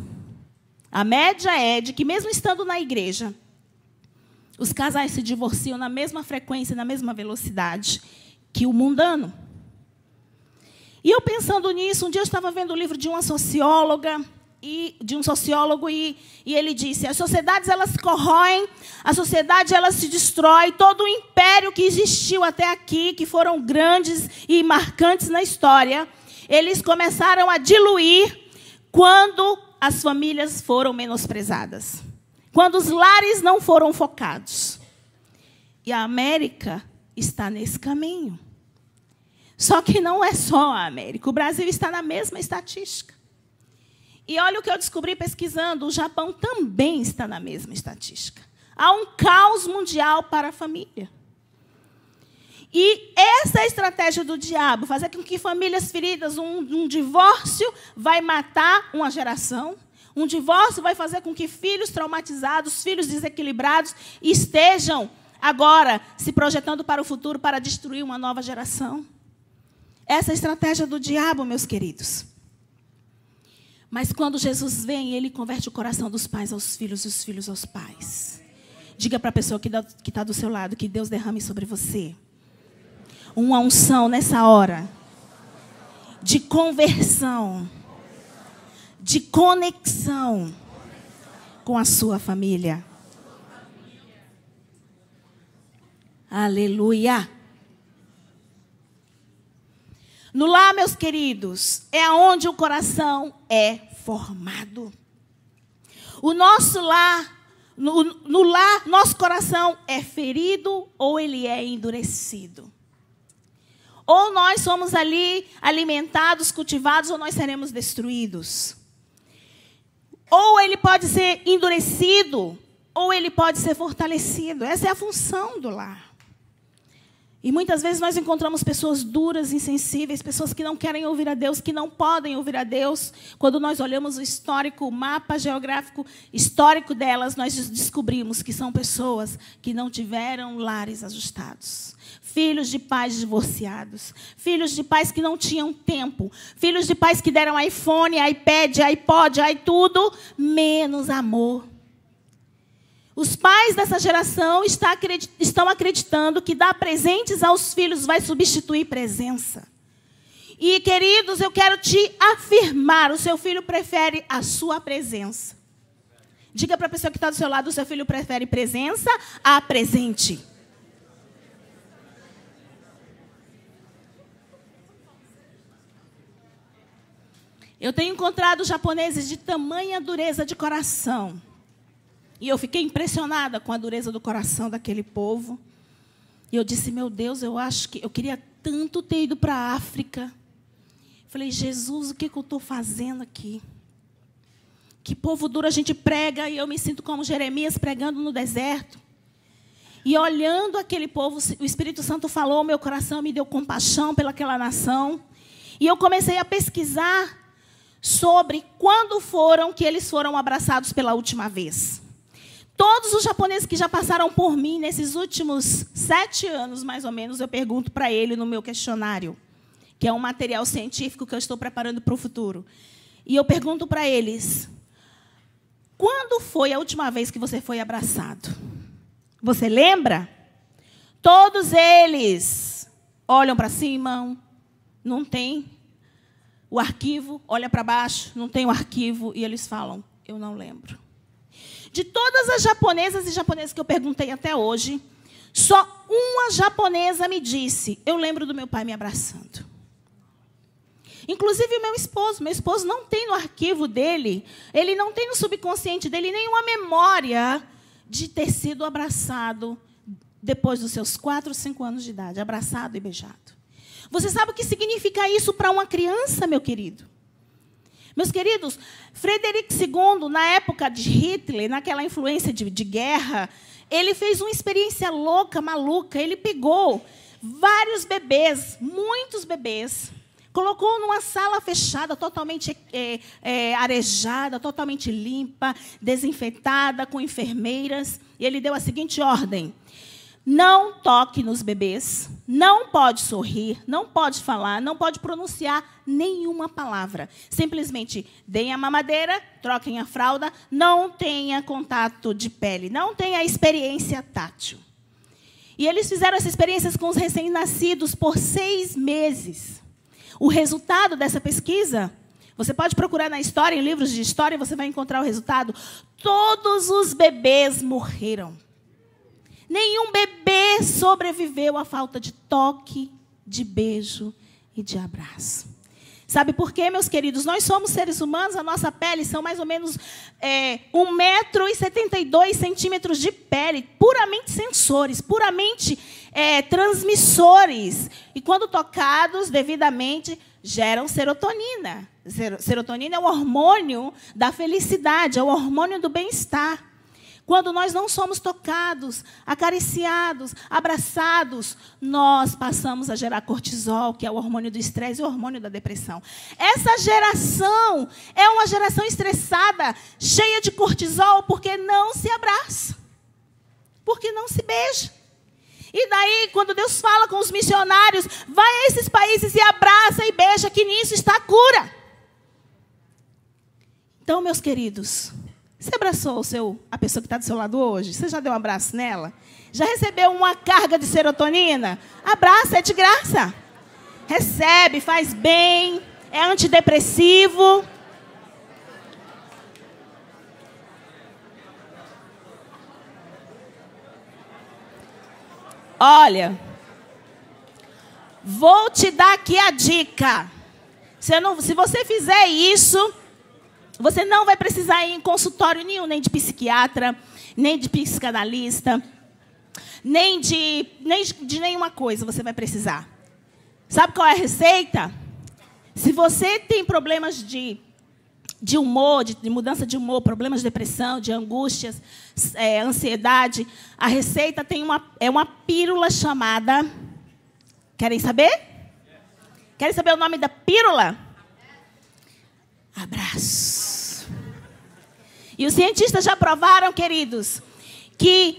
A média é de que, mesmo estando na igreja, os casais se divorciam na mesma frequência, na mesma velocidade que o mundano. E eu pensando nisso, um dia eu estava vendo o livro de uma socióloga, de um sociólogo, e ele disse: as sociedades elas se corroem, a sociedade ela se destrói, todo o império que existiu até aqui, que foram grandes e marcantes na história, eles começaram a diluir quando as famílias foram menosprezadas, quando os lares não foram focados. E a América está nesse caminho. Só que não é só a América, o Brasil está na mesma estatística. E olha o que eu descobri pesquisando, o Japão também está na mesma estatística. Há um caos mundial para a família. E essa é a estratégia do diabo, fazer com que famílias feridas, um divórcio vai matar uma geração, um divórcio vai fazer com que filhos traumatizados, filhos desequilibrados, estejam agora se projetando para o futuro para destruir uma nova geração. Essa é a estratégia do diabo, meus queridos. Mas quando Jesus vem, Ele converte o coração dos pais aos filhos e os filhos aos pais. Diga para a pessoa que está do seu lado que Deus derrame sobre você uma unção nessa hora de conversão, de conexão com a sua família. Aleluia. No lar, meus queridos, é onde o coração é formado. O nosso lar, no lar, nosso coração é ferido ou ele é endurecido. Ou nós somos ali alimentados, cultivados, ou nós seremos destruídos. Ou ele pode ser endurecido, ou ele pode ser fortalecido. Essa é a função do lar. E muitas vezes nós encontramos pessoas duras, insensíveis, pessoas que não querem ouvir a Deus, que não podem ouvir a Deus. Quando nós olhamos o histórico, o mapa geográfico histórico delas, nós descobrimos que são pessoas que não tiveram lares ajustados. Filhos de pais divorciados, filhos de pais que não tinham tempo, filhos de pais que deram iPhone, iPad, iPod, tudo, menos amor. Os pais dessa geração estão acreditando que dar presentes aos filhos vai substituir presença. E, queridos, eu quero te afirmar, o seu filho prefere a sua presença. Diga para a pessoa que está do seu lado, o seu filho prefere presença a presente. Eu tenho encontrado japoneses de tamanha dureza de coração. E eu fiquei impressionada com a dureza do coração daquele povo. E eu disse, meu Deus, eu acho que eu queria tanto ter ido para a África. Falei, Jesus, o que eu estou fazendo aqui? Que povo duro, a gente prega e eu me sinto como Jeremias pregando no deserto. E olhando aquele povo, o Espírito Santo falou ao meu coração, me deu compaixão pelaquela nação. E eu comecei a pesquisar sobre quando foram que eles foram abraçados pela última vez. Todos os japoneses que já passaram por mim, nesses últimos 7 anos, mais ou menos, eu pergunto para ele no meu questionário, que é um material científico que eu estou preparando para o futuro. E eu pergunto para eles, quando foi a última vez que você foi abraçado? Você lembra? Todos eles olham para cima, não tem o arquivo, olha para baixo, não tem o arquivo, e eles falam, eu não lembro. De todas as japonesas e japoneses que eu perguntei até hoje, só uma japonesa me disse, eu lembro do meu pai me abraçando. Inclusive o meu esposo não tem no arquivo dele, ele não tem no subconsciente dele nenhuma memória de ter sido abraçado depois dos seus 4 ou 5 anos de idade, abraçado e beijado. Você sabe o que significa isso para uma criança, meu querido? Meus queridos, Frederico II, na época de Hitler, naquela influência de guerra, ele fez uma experiência louca, maluca. Ele pegou vários bebês, muitos bebês, colocou numa sala fechada, totalmente arejada, totalmente limpa, desinfetada, com enfermeiras. E ele deu a seguinte ordem: não toque nos bebês, não pode sorrir, não pode falar, não pode pronunciar nenhuma palavra. Simplesmente deem a mamadeira, troquem a fralda, não tenha contato de pele, não tenha experiência tátil. E eles fizeram essa experiência com os recém-nascidos por 6 meses. O resultado dessa pesquisa, você pode procurar na história, em livros de história, você vai encontrar o resultado. Todos os bebês morreram. Nenhum bebê sobreviveu à falta de toque, de beijo e de abraço. Sabe por quê, meus queridos? Nós somos seres humanos, a nossa pele são mais ou menos 1,72 m de pele, puramente sensores, puramente transmissores. E quando tocados devidamente, geram serotonina. Serotonina é o hormônio da felicidade, é o hormônio do bem-estar. Quando nós não somos tocados, acariciados, abraçados, nós passamos a gerar cortisol, que é o hormônio do estresse e o hormônio da depressão. Essa geração é uma geração estressada, cheia de cortisol, porque não se abraça, porque não se beija. E daí, quando Deus fala com os missionários, vai a esses países e abraça e beija, que nisso está a cura. Então, meus queridos, você abraçou a pessoa que está do seu lado hoje? Você já deu um abraço nela? Já recebeu uma carga de serotonina? Abraça, é de graça. Recebe, faz bem, é antidepressivo. Olha, vou te dar aqui a dica. Se você fizer isso, você não vai precisar ir em consultório nenhum, nem de psiquiatra, nem de psicanalista, nem de nenhuma coisa você vai precisar. Sabe qual é a receita? Se você tem problemas de humor, de mudança de humor, problemas de depressão, de angústias, ansiedade, a receita é uma pílula chamada... Querem saber? Querem saber o nome da pílula? Abraço. E os cientistas já provaram, queridos, que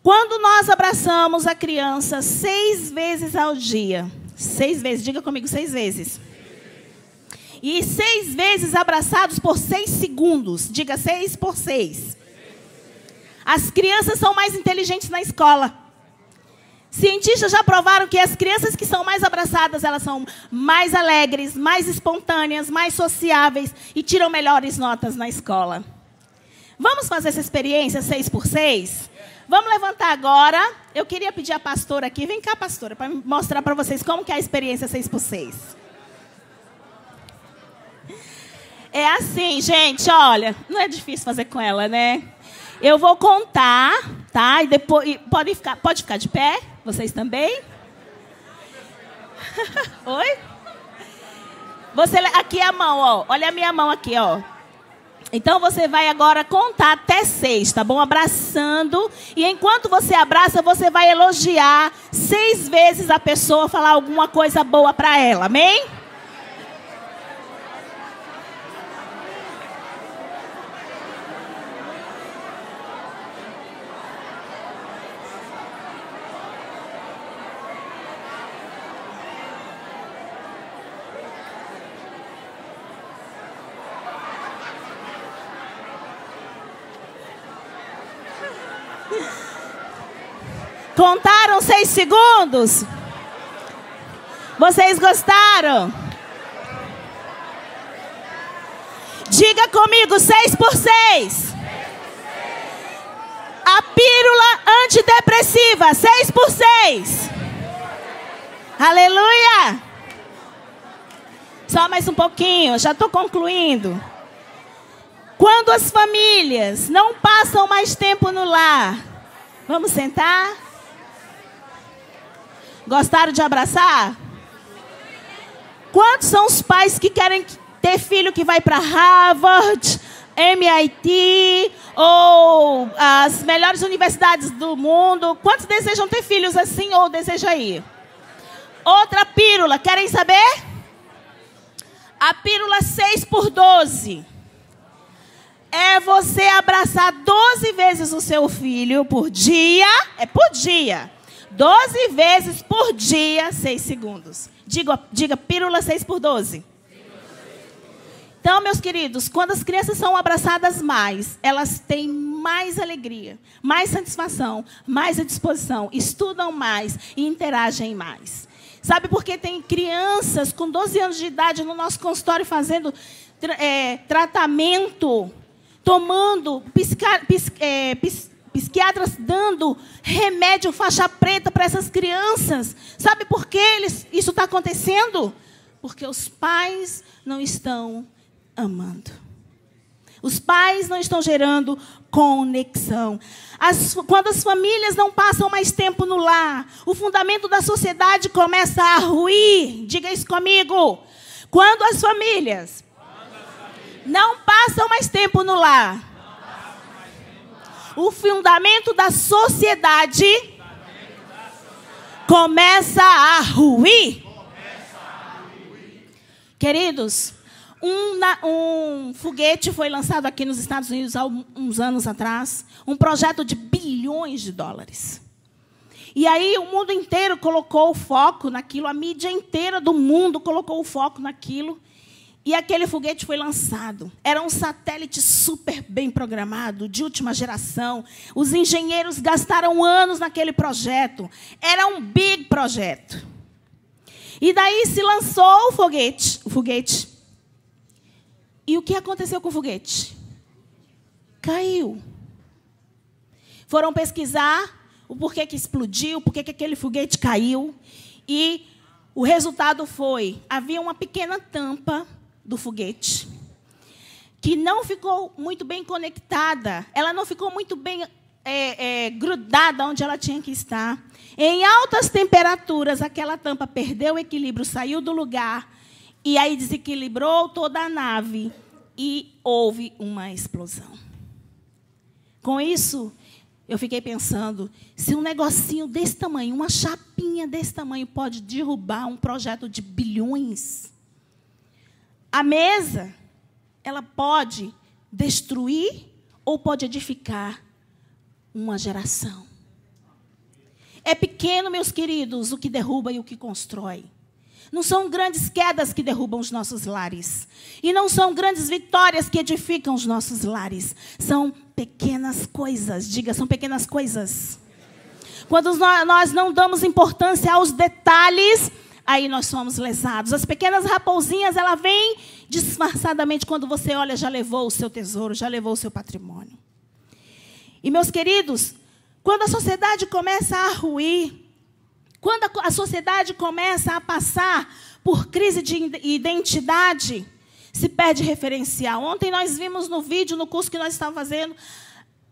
quando nós abraçamos a criança 6 vezes ao dia, 6 vezes, diga comigo, 6 vezes. E 6 vezes abraçados por 6 segundos. Diga 6 por 6. As crianças são mais inteligentes na escola. Cientistas já provaram que as crianças que são mais abraçadas, elas são mais alegres, mais espontâneas, mais sociáveis e tiram melhores notas na escola. Vamos fazer essa experiência 6 por 6? Vamos levantar agora. Eu queria pedir à pastora aqui. Vem cá, pastora, para mostrar para vocês como que é a experiência 6 por 6. É assim, gente, olha, não é difícil fazer com ela, né? Eu vou contar, tá? E depois pode ficar de pé, vocês também? Oi? Aqui é a mão, ó. Olha a minha mão aqui, ó. Então você vai agora contar até 6, tá bom? Abraçando. E enquanto você abraça, você vai elogiar 6 vezes a pessoa, falar alguma coisa boa para ela, amém? Contaram 6 segundos? Vocês gostaram? Diga comigo, 6 por 6. A pílula antidepressiva, 6 por 6. Aleluia! Só mais um pouquinho, já estou concluindo. Quando as famílias não passam mais tempo no lar, vamos sentar? Gostaram de abraçar? Quantos são os pais que querem ter filho que vai para Harvard, MIT ou as melhores universidades do mundo? Quantos desejam ter filhos assim ou desejam ir? Outra pílula, querem saber? A pílula 6 por 12. É você abraçar 12 vezes o seu filho por dia. É por dia. 12 vezes por dia, 6 segundos. Diga pílula 6 por 12. Então, meus queridos, quando as crianças são abraçadas mais, elas têm mais alegria, mais satisfação, mais disposição, estudam mais e interagem mais. Sabe por que tem crianças com 12 anos de idade no nosso consultório fazendo tratamento, tomando psiquiatras dando remédio faixa preta para essas crianças? Sabe por que isso está acontecendo? Porque os pais não estão amando. Os pais não estão gerando conexão. Quando as famílias não passam mais tempo no lar, o fundamento da sociedade começa a ruir. Diga isso comigo. Quando as famílias não passam mais tempo no lar, o fundamento da sociedade começa a ruir. Queridos, um foguete foi lançado aqui nos Estados Unidos há uns anos atrás, um projeto de bilhões de dólares. E aí o mundo inteiro colocou o foco naquilo, a mídia inteira do mundo colocou o foco naquilo. E aquele foguete foi lançado. Era um satélite super bem programado, de última geração. Os engenheiros gastaram anos naquele projeto. Era um big projeto. E daí se lançou o foguete. E o que aconteceu com o foguete? Caiu. Foram pesquisar o porquê que explodiu, porquê que aquele foguete caiu. E o resultado foi, havia uma pequena tampa do foguete que não ficou muito bem conectada. Ela não ficou muito bem grudada onde ela tinha que estar. Em altas temperaturas, aquela tampa perdeu o equilíbrio, saiu do lugar. E aí desequilibrou toda a nave e houve uma explosão. Com isso, eu fiquei pensando, se um negocinho desse tamanho, uma chapinha desse tamanho pode derrubar um projeto de bilhões, a mesa, ela pode destruir ou pode edificar uma geração. É pequeno, meus queridos, o que derruba e o que constrói. Não são grandes quedas que derrubam os nossos lares. E não são grandes vitórias que edificam os nossos lares. São pequenas coisas. Diga, são pequenas coisas. Quando nós não damos importância aos detalhes, aí nós somos lesados. As pequenas raposinhas, ela vem disfarçadamente. Quando você olha, já levou o seu tesouro, já levou o seu patrimônio. E, meus queridos, quando a sociedade começa a ruir, quando a sociedade começa a passar por crise de identidade, se perde referencial. Ontem nós vimos no vídeo, no curso que nós estávamos fazendo,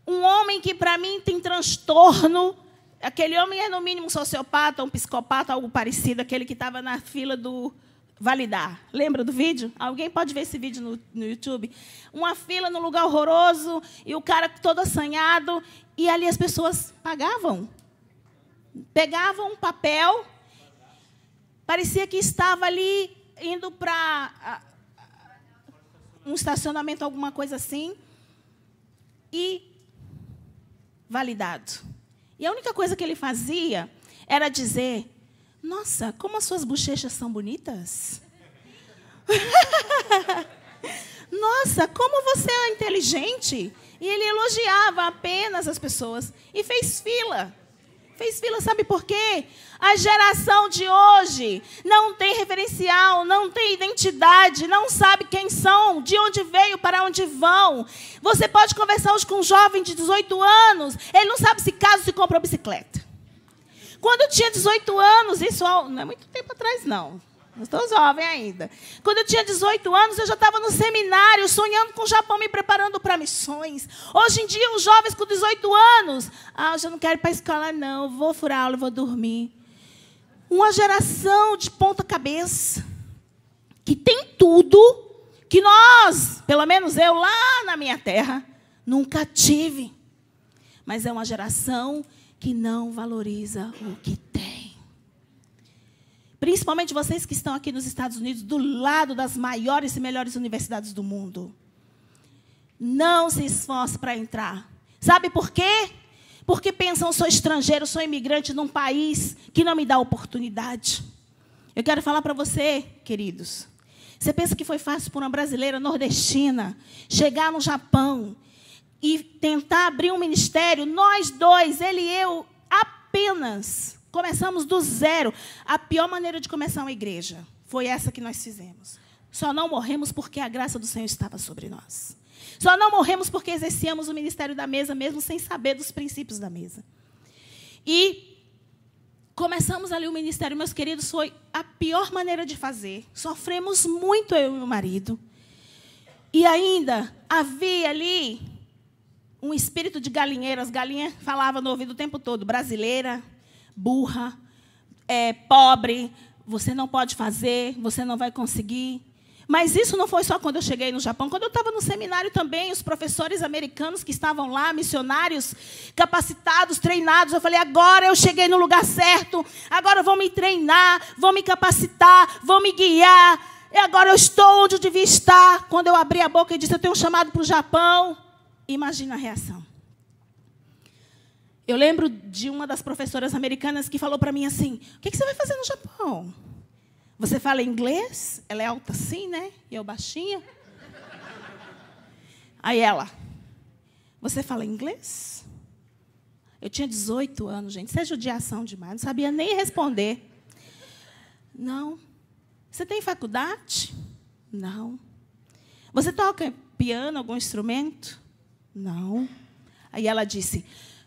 um homem que, para mim, tem transtorno. Aquele homem é, no mínimo, um sociopata, um psicopata, algo parecido, aquele que estava na fila do validar. Lembra do vídeo? Alguém pode ver esse vídeo no YouTube? Uma fila num lugar horroroso, e o cara todo assanhado, e ali as pessoas pagavam. Pegavam um papel, parecia que estava ali indo para um estacionamento, alguma coisa assim, e validado. E a única coisa que ele fazia era dizer, nossa, como as suas bochechas são bonitas. Nossa, como você é inteligente. E ele elogiava apenas as pessoas e fez fila. Fez fila, sabe por quê? A geração de hoje não tem referencial, não tem identidade, não sabe quem são, de onde veio, para onde vão. Você pode conversar hoje com um jovem de 18 anos, ele não sabe se casa ou se compra uma bicicleta. Quando eu tinha 18 anos, isso não é muito tempo atrás, não. Eu estou jovem ainda. Quando eu tinha 18 anos, eu já estava no seminário, sonhando com o Japão, me preparando para missões. Hoje em dia, os jovens com 18 anos, eu já não quero ir para a escola, não. Vou furar aula, vou dormir. Uma geração de ponta cabeça, que tem tudo, que nós, pelo menos eu, lá na minha terra, nunca tive. Mas é uma geração que não valoriza o que tem. Principalmente vocês que estão aqui nos Estados Unidos, do lado das maiores e melhores universidades do mundo. Não se esforce para entrar. Sabe por quê? Porque pensam, sou estrangeiro, sou imigrante num país que não me dá oportunidade. Eu quero falar para você, queridos. Você pensa que foi fácil para uma brasileira nordestina chegar no Japão e tentar abrir um ministério? Nós dois, ele e eu, apenas começamos do zero. A pior maneira de começar uma igreja foi essa que nós fizemos. Só não morremos porque a graça do Senhor estava sobre nós. Só não morremos porque exercíamos o ministério da mesa, mesmo sem saber dos princípios da mesa. E começamos ali o ministério, meus queridos, foi a pior maneira de fazer. Sofremos muito, eu e meu marido. E ainda havia ali um espírito de galinheiro. As galinhas falavam no ouvido o tempo todo, brasileira, burra, pobre, você não pode fazer, você não vai conseguir. Mas isso não foi só quando eu cheguei no Japão. Quando eu estava no seminário também, os professores americanos que estavam lá, missionários, capacitados, treinados, eu falei, agora eu cheguei no lugar certo, agora vão me treinar, vão me capacitar, vão me guiar, e agora eu estou onde eu devia estar. Quando eu abri a boca e disse, eu tenho um chamado para o Japão, imagina a reação. Eu lembro de uma das professoras americanas que falou para mim assim, o que você vai fazer no Japão? Você fala inglês? Ela é alta assim, né? E eu baixinha. Aí ela, você fala inglês? Eu tinha 18 anos, gente. Isso é judiação demais. Não sabia nem responder. Não. Você tem faculdade? Não. Você toca piano, algum instrumento? Não. Aí ela disse,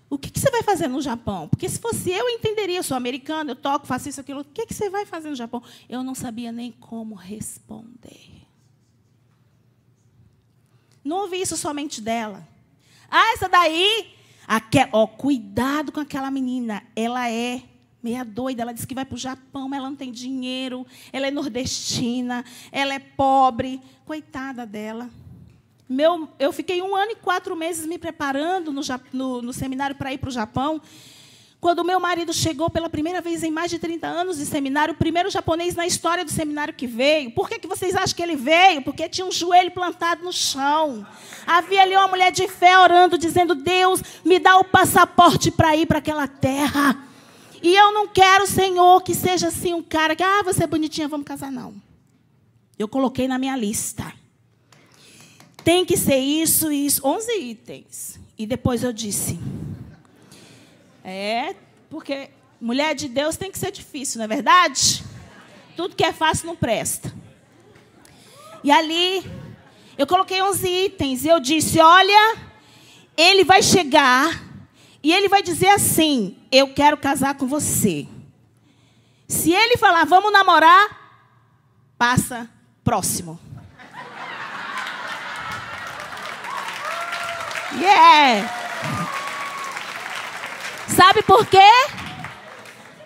o que você vai fazer no Japão? Porque se fosse eu entenderia, eu sou americana, eu toco, faço isso, aquilo. O que você vai fazer no Japão? Eu não sabia nem como responder. Não ouvi isso somente dela. Ah, essa daí... cuidado com aquela menina. Ela é meia doida. Ela disse que vai para o Japão, mas ela não tem dinheiro. Ela é nordestina. Ela é pobre. Coitada dela. Eu fiquei 1 ano e 4 meses me preparando no seminário para ir para o Japão. Quando o meu marido chegou pela primeira vez em mais de 30 anos de seminário, o primeiro japonês na história do seminário que veio. Por que vocês acham que ele veio? Porque tinha um joelho plantado no chão. Havia ali uma mulher de fé orando, dizendo, Deus, me dá o passaporte para ir para aquela terra. E eu não quero, Senhor, que seja assim um cara que, você é bonitinha, vamos casar, não. Eu coloquei na minha lista. Tem que ser isso e isso. 11 itens. E depois eu disse... porque mulher de Deus tem que ser difícil, não é verdade? Tudo que é fácil não presta. E ali, eu coloquei 11 itens e eu disse, olha, ele vai chegar e ele vai dizer assim, eu quero casar com você. Se ele falar, vamos namorar, passa próximo. Yeah! Sabe por quê?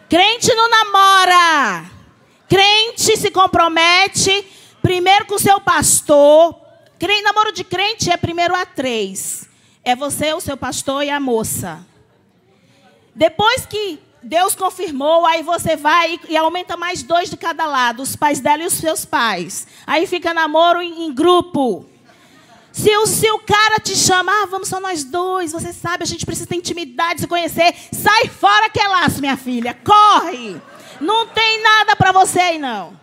Crente não namora. Crente se compromete primeiro com o seu pastor. Namoro de crente é primeiro a 3. É você, o seu pastor e a moça. Depois que Deus confirmou, aí você vai e aumenta mais 2 de cada lado. Os pais dela e os seus pais. Aí fica namoro em grupo. Se o cara te chama, vamos só nós 2, você sabe, a gente precisa ter intimidade, se conhecer. Sai fora que é laço, minha filha, corre. Não tem nada para você aí, não.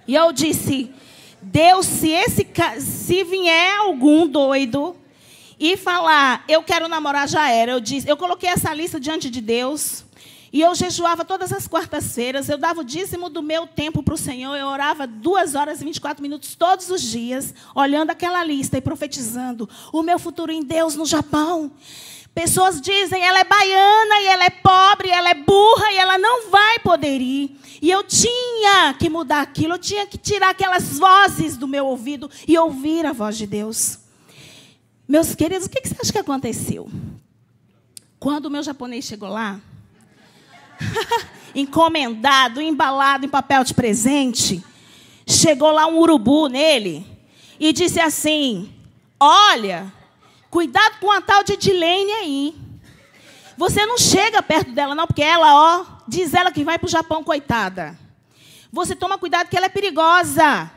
E eu disse, Deus, se vier algum doido e falar, eu quero namorar, já era. Eu coloquei essa lista diante de Deus. E eu jejuava todas as quartas-feiras, eu dava o dízimo do meu tempo para o Senhor, eu orava 2 horas e 24 minutos todos os dias, olhando aquela lista e profetizando o meu futuro em Deus no Japão. Pessoas dizem, ela é baiana, e ela é pobre, ela é burra, e ela não vai poder ir. E eu tinha que mudar aquilo, eu tinha que tirar aquelas vozes do meu ouvido e ouvir a voz de Deus. Meus queridos, o que você acha que aconteceu? Quando o meu japonês chegou lá, encomendado, embalado em papel de presente, chegou lá um urubu nele e disse assim, olha, cuidado com a tal de Edilene aí. Você não chega perto dela não, porque ela, diz ela que vai para o Japão, coitada. Você toma cuidado que ela é perigosa.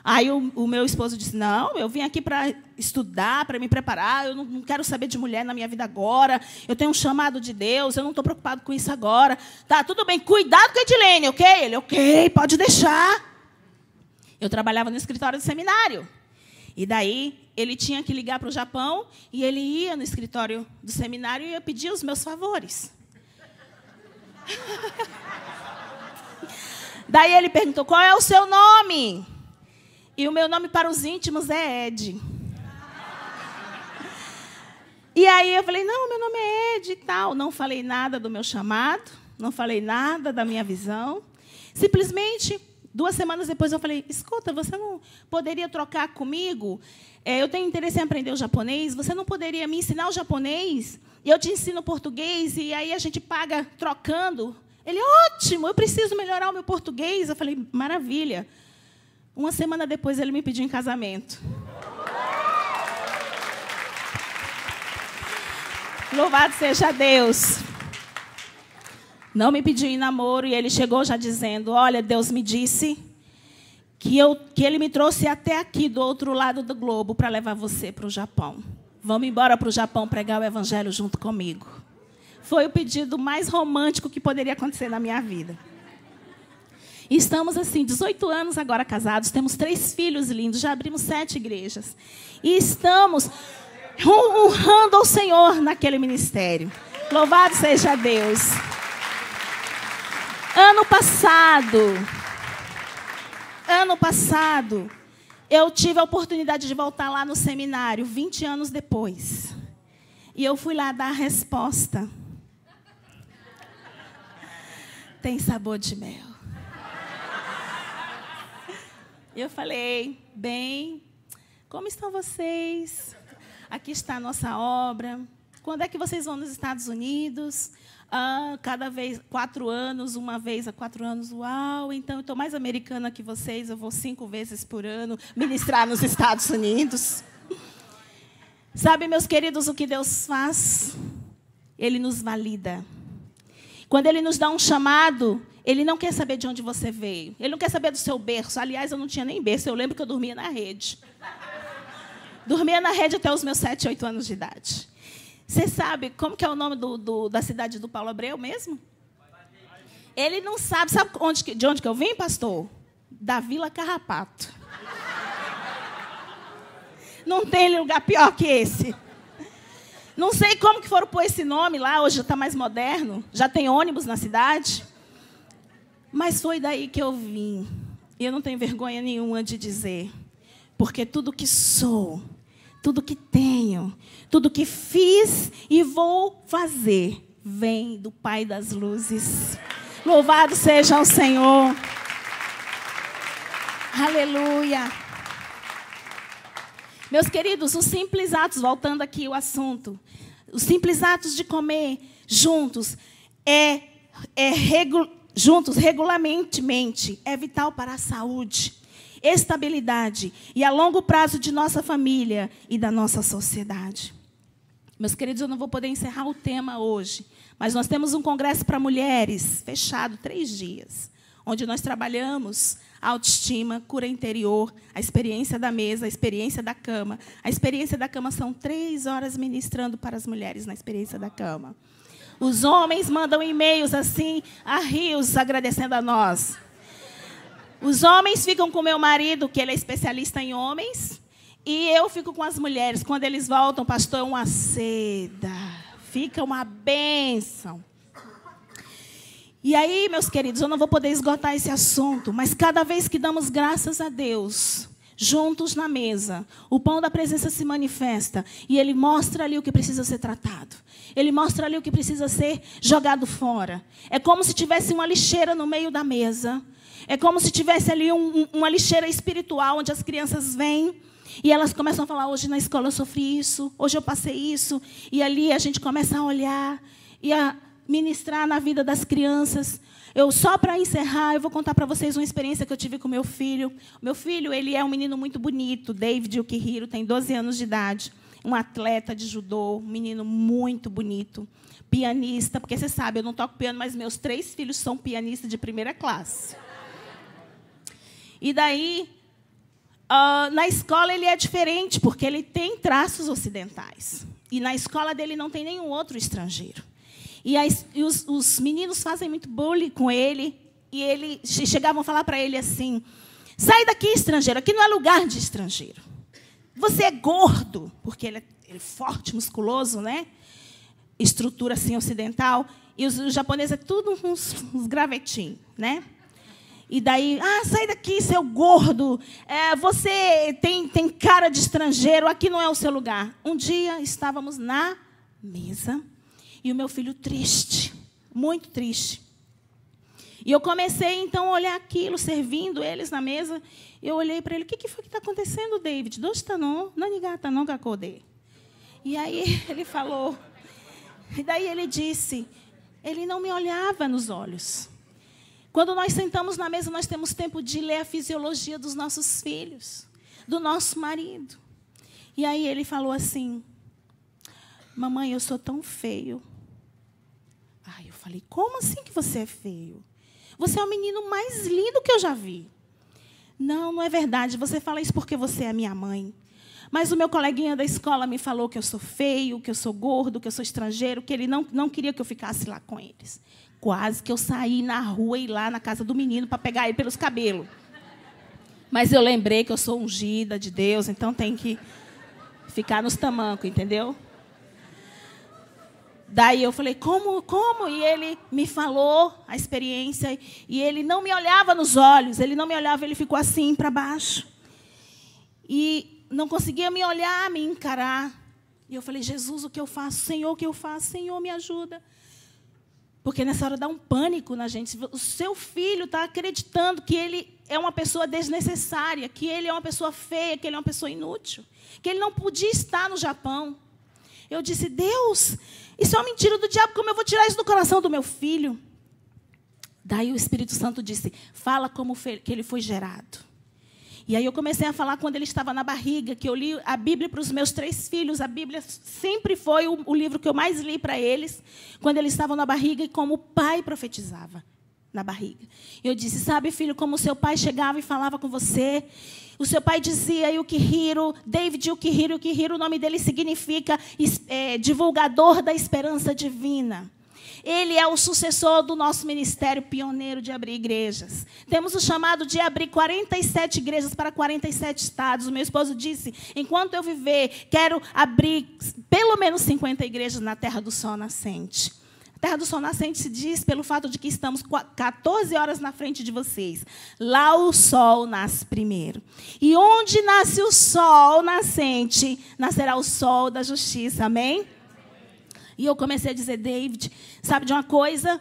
Aí o meu esposo disse, não, eu vim aqui para estudar, para me preparar, eu não quero saber de mulher na minha vida agora, eu tenho um chamado de Deus, eu não estou preocupado com isso agora. Tá, tudo bem, cuidado com a Edilene, ok? Ele, ok, pode deixar. Eu trabalhava no escritório do seminário. E daí, ele tinha que ligar para o Japão, e ele ia no escritório do seminário e eu pedia os meus favores. Daí ele perguntou, qual é o seu nome? E o meu nome para os íntimos é Ed. E aí eu falei, não, meu nome é Ed e tal. Não falei nada do meu chamado, não falei nada da minha visão. Simplesmente, 2 semanas depois eu falei, escuta, você não poderia trocar comigo? Eu tenho interesse em aprender o japonês, você não poderia me ensinar o japonês? Eu te ensino português e aí a gente paga trocando. Ele, ótimo, eu preciso melhorar o meu português. Eu falei, maravilha. 1 semana depois, ele me pediu em casamento. Louvado seja Deus. Não me pediu em namoro e ele chegou já dizendo, olha, Deus me disse que ele me trouxe até aqui, do outro lado do globo, para levar você para o Japão. Vamos embora para o Japão pregar o evangelho junto comigo. Foi o pedido mais romântico que poderia acontecer na minha vida. E estamos assim, 18 anos agora casados, temos 3 filhos lindos, já abrimos 7 igrejas. E estamos honrando ao Senhor naquele ministério. Louvado seja Deus. Ano passado, eu tive a oportunidade de voltar lá no seminário, 20 anos depois. E eu fui lá dar a resposta. Tem sabor de mel. Eu falei, bem, como estão vocês? Aqui está a nossa obra. Quando é que vocês vão nos Estados Unidos? Cada vez, 4 anos, uma vez a 4 anos. Uau, então eu estou mais americana que vocês, eu vou 5 vezes por ano ministrar nos Estados Unidos. Sabe, meus queridos, o que Deus faz? Ele nos valida. Quando Ele nos dá um chamado, Ele não quer saber de onde você veio. Ele não quer saber do seu berço. Aliás, eu não tinha nem berço. Eu lembro que eu dormia na rede. Dormia na rede até os meus 7, 8 anos de idade. Você sabe como que é o nome da cidade do Paulo Abreu mesmo? Ele não sabe. Sabe de onde que eu vim, pastor? Da Vila Carrapato. Não tem lugar pior que esse. Não sei como que foram pôr esse nome lá. Hoje já está mais moderno. Já tem ônibus na cidade. Mas foi daí que eu vim. E eu não tenho vergonha nenhuma de dizer. Porque tudo que sou, tudo que tenho, tudo que fiz e vou fazer, vem do Pai das luzes. Louvado seja o Senhor. Aleluia. Meus queridos, os simples atos, voltando aqui ao assunto, os simples atos de comer juntos, juntos regularmente, é vital para a saúde, estabilidade e a longo prazo de nossa família e da nossa sociedade. Meus queridos, eu não vou poder encerrar o tema hoje, mas nós temos um congresso para mulheres, fechado 3 dias, onde nós trabalhamos a autoestima, cura interior, a experiência da mesa, a experiência da cama. A experiência da cama são 3 horas ministrando para as mulheres na experiência da cama. Os homens mandam e-mails assim, a rios, agradecendo a nós. Os homens ficam com o meu marido, que ele é especialista em homens, e eu fico com as mulheres. Quando eles voltam, pastor, é uma seda. Fica uma bênção. E aí, meus queridos, eu não vou poder esgotar esse assunto, mas cada vez que damos graças a Deus, juntos na mesa, o pão da presença se manifesta e Ele mostra ali o que precisa ser tratado. Ele mostra ali o que precisa ser jogado fora. É como se tivesse uma lixeira no meio da mesa. É como se tivesse ali uma lixeira espiritual, onde as crianças vêm e elas começam a falar, hoje na escola eu sofri isso, hoje eu passei isso. E ali a gente começa a olhar e a ministrar na vida das crianças. Só para encerrar, eu vou contar para vocês uma experiência que eu tive com meu filho. Meu filho, ele é um menino muito bonito, David Yukihiro, tem 12 anos de idade. Um atleta de judô, um menino muito bonito. Pianista, porque você sabe, eu não toco piano, mas meus 3 filhos são pianistas de primeira classe. E daí, na escola ele é diferente, porque ele tem traços ocidentais. E na escola dele não tem nenhum outro estrangeiro. E os meninos fazem muito bullying com ele. E chegavam a falar para ele assim, sai daqui, estrangeiro, aqui não é lugar de estrangeiro. Você é gordo, porque ele é forte, musculoso, né? Estrutura assim ocidental. E os japoneses é tudo uns gravetinhos, né? E daí, sai daqui, seu gordo. Você tem cara de estrangeiro, aqui não é o seu lugar. Um dia estávamos na mesa e o meu filho triste, muito triste. E eu comecei, então, a olhar aquilo, servindo eles na mesa. Eu olhei para ele, o que foi que está acontecendo, David? Dosta não, nanigata não gakode. E aí ele falou, e daí ele disse, ele não me olhava nos olhos. Quando nós sentamos na mesa, nós temos tempo de ler a fisiologia dos nossos filhos, do nosso marido. E aí ele falou assim, mamãe, eu sou tão feio. Eu falei, como assim que você é feio? Você é o menino mais lindo que eu já vi. Não, não é verdade. Você fala isso porque você é minha mãe. Mas o meu coleguinha da escola me falou que eu sou feio, que eu sou gordo, que eu sou estrangeiro, que ele não queria que eu ficasse lá com eles. Quase que eu saí na rua e ir lá na casa do menino para pegar ele pelos cabelos. Mas eu lembrei que eu sou ungida de Deus, então tem que ficar nos tamancos, entendeu? Daí eu falei, como? E ele me falou a experiência, e ele não me olhava nos olhos, ele ficou assim para baixo. E não conseguia me olhar, me encarar. E eu falei, Jesus, o que eu faço? Senhor, o que eu faço? Senhor, me ajuda. Porque nessa hora dá um pânico na gente. O seu filho está acreditando que ele é uma pessoa desnecessária, que ele é uma pessoa feia, que ele é uma pessoa inútil, que ele não podia estar no Japão. Eu disse, Deus, isso é uma mentira do diabo, como eu vou tirar isso do coração do meu filho? Daí o Espírito Santo disse, fala como que ele foi gerado. E aí eu comecei a falar quando ele estava na barriga, que eu li a Bíblia para os meus 3 filhos. A Bíblia sempre foi o livro que eu mais li para eles, quando eles estavam na barriga, e como o pai profetizava na barriga. Eu disse, sabe, filho, como o seu pai chegava e falava com você. O seu pai dizia, Yukihiro, David Yukihiro, o nome dele significa divulgador da esperança divina. Ele é o sucessor do nosso ministério pioneiro de abrir igrejas. Temos o chamado de abrir 47 igrejas para 47 estados. O meu esposo disse, enquanto eu viver, quero abrir pelo menos 50 igrejas na Terra do Sol Nascente. A Terra do Sol Nascente se diz pelo fato de que estamos 14 horas na frente de vocês. Lá o sol nasce primeiro. E onde nasce o sol nascente, nascerá o sol da justiça. Amém? E eu comecei a dizer, David, sabe de uma coisa?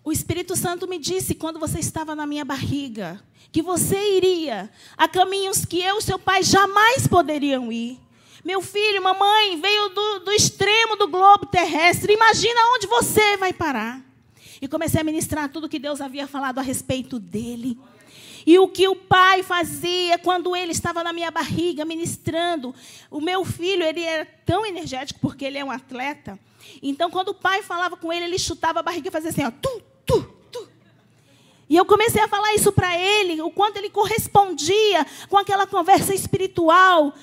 O Espírito Santo me disse, quando você estava na minha barriga, que você iria a caminhos que eu e seu pai jamais poderiam ir. Meu filho, mamãe, veio do extremo do globo terrestre. Imagina onde você vai parar. E comecei a ministrar tudo que Deus havia falado a respeito dele. E o que o pai fazia quando ele estava na minha barriga ministrando. O meu filho, ele era tão energético, porque ele é um atleta. Então, quando o pai falava com ele, ele chutava a barriga e fazia assim, ó, tu. E eu comecei a falar isso para ele, o quanto ele correspondia com aquela conversa espiritual.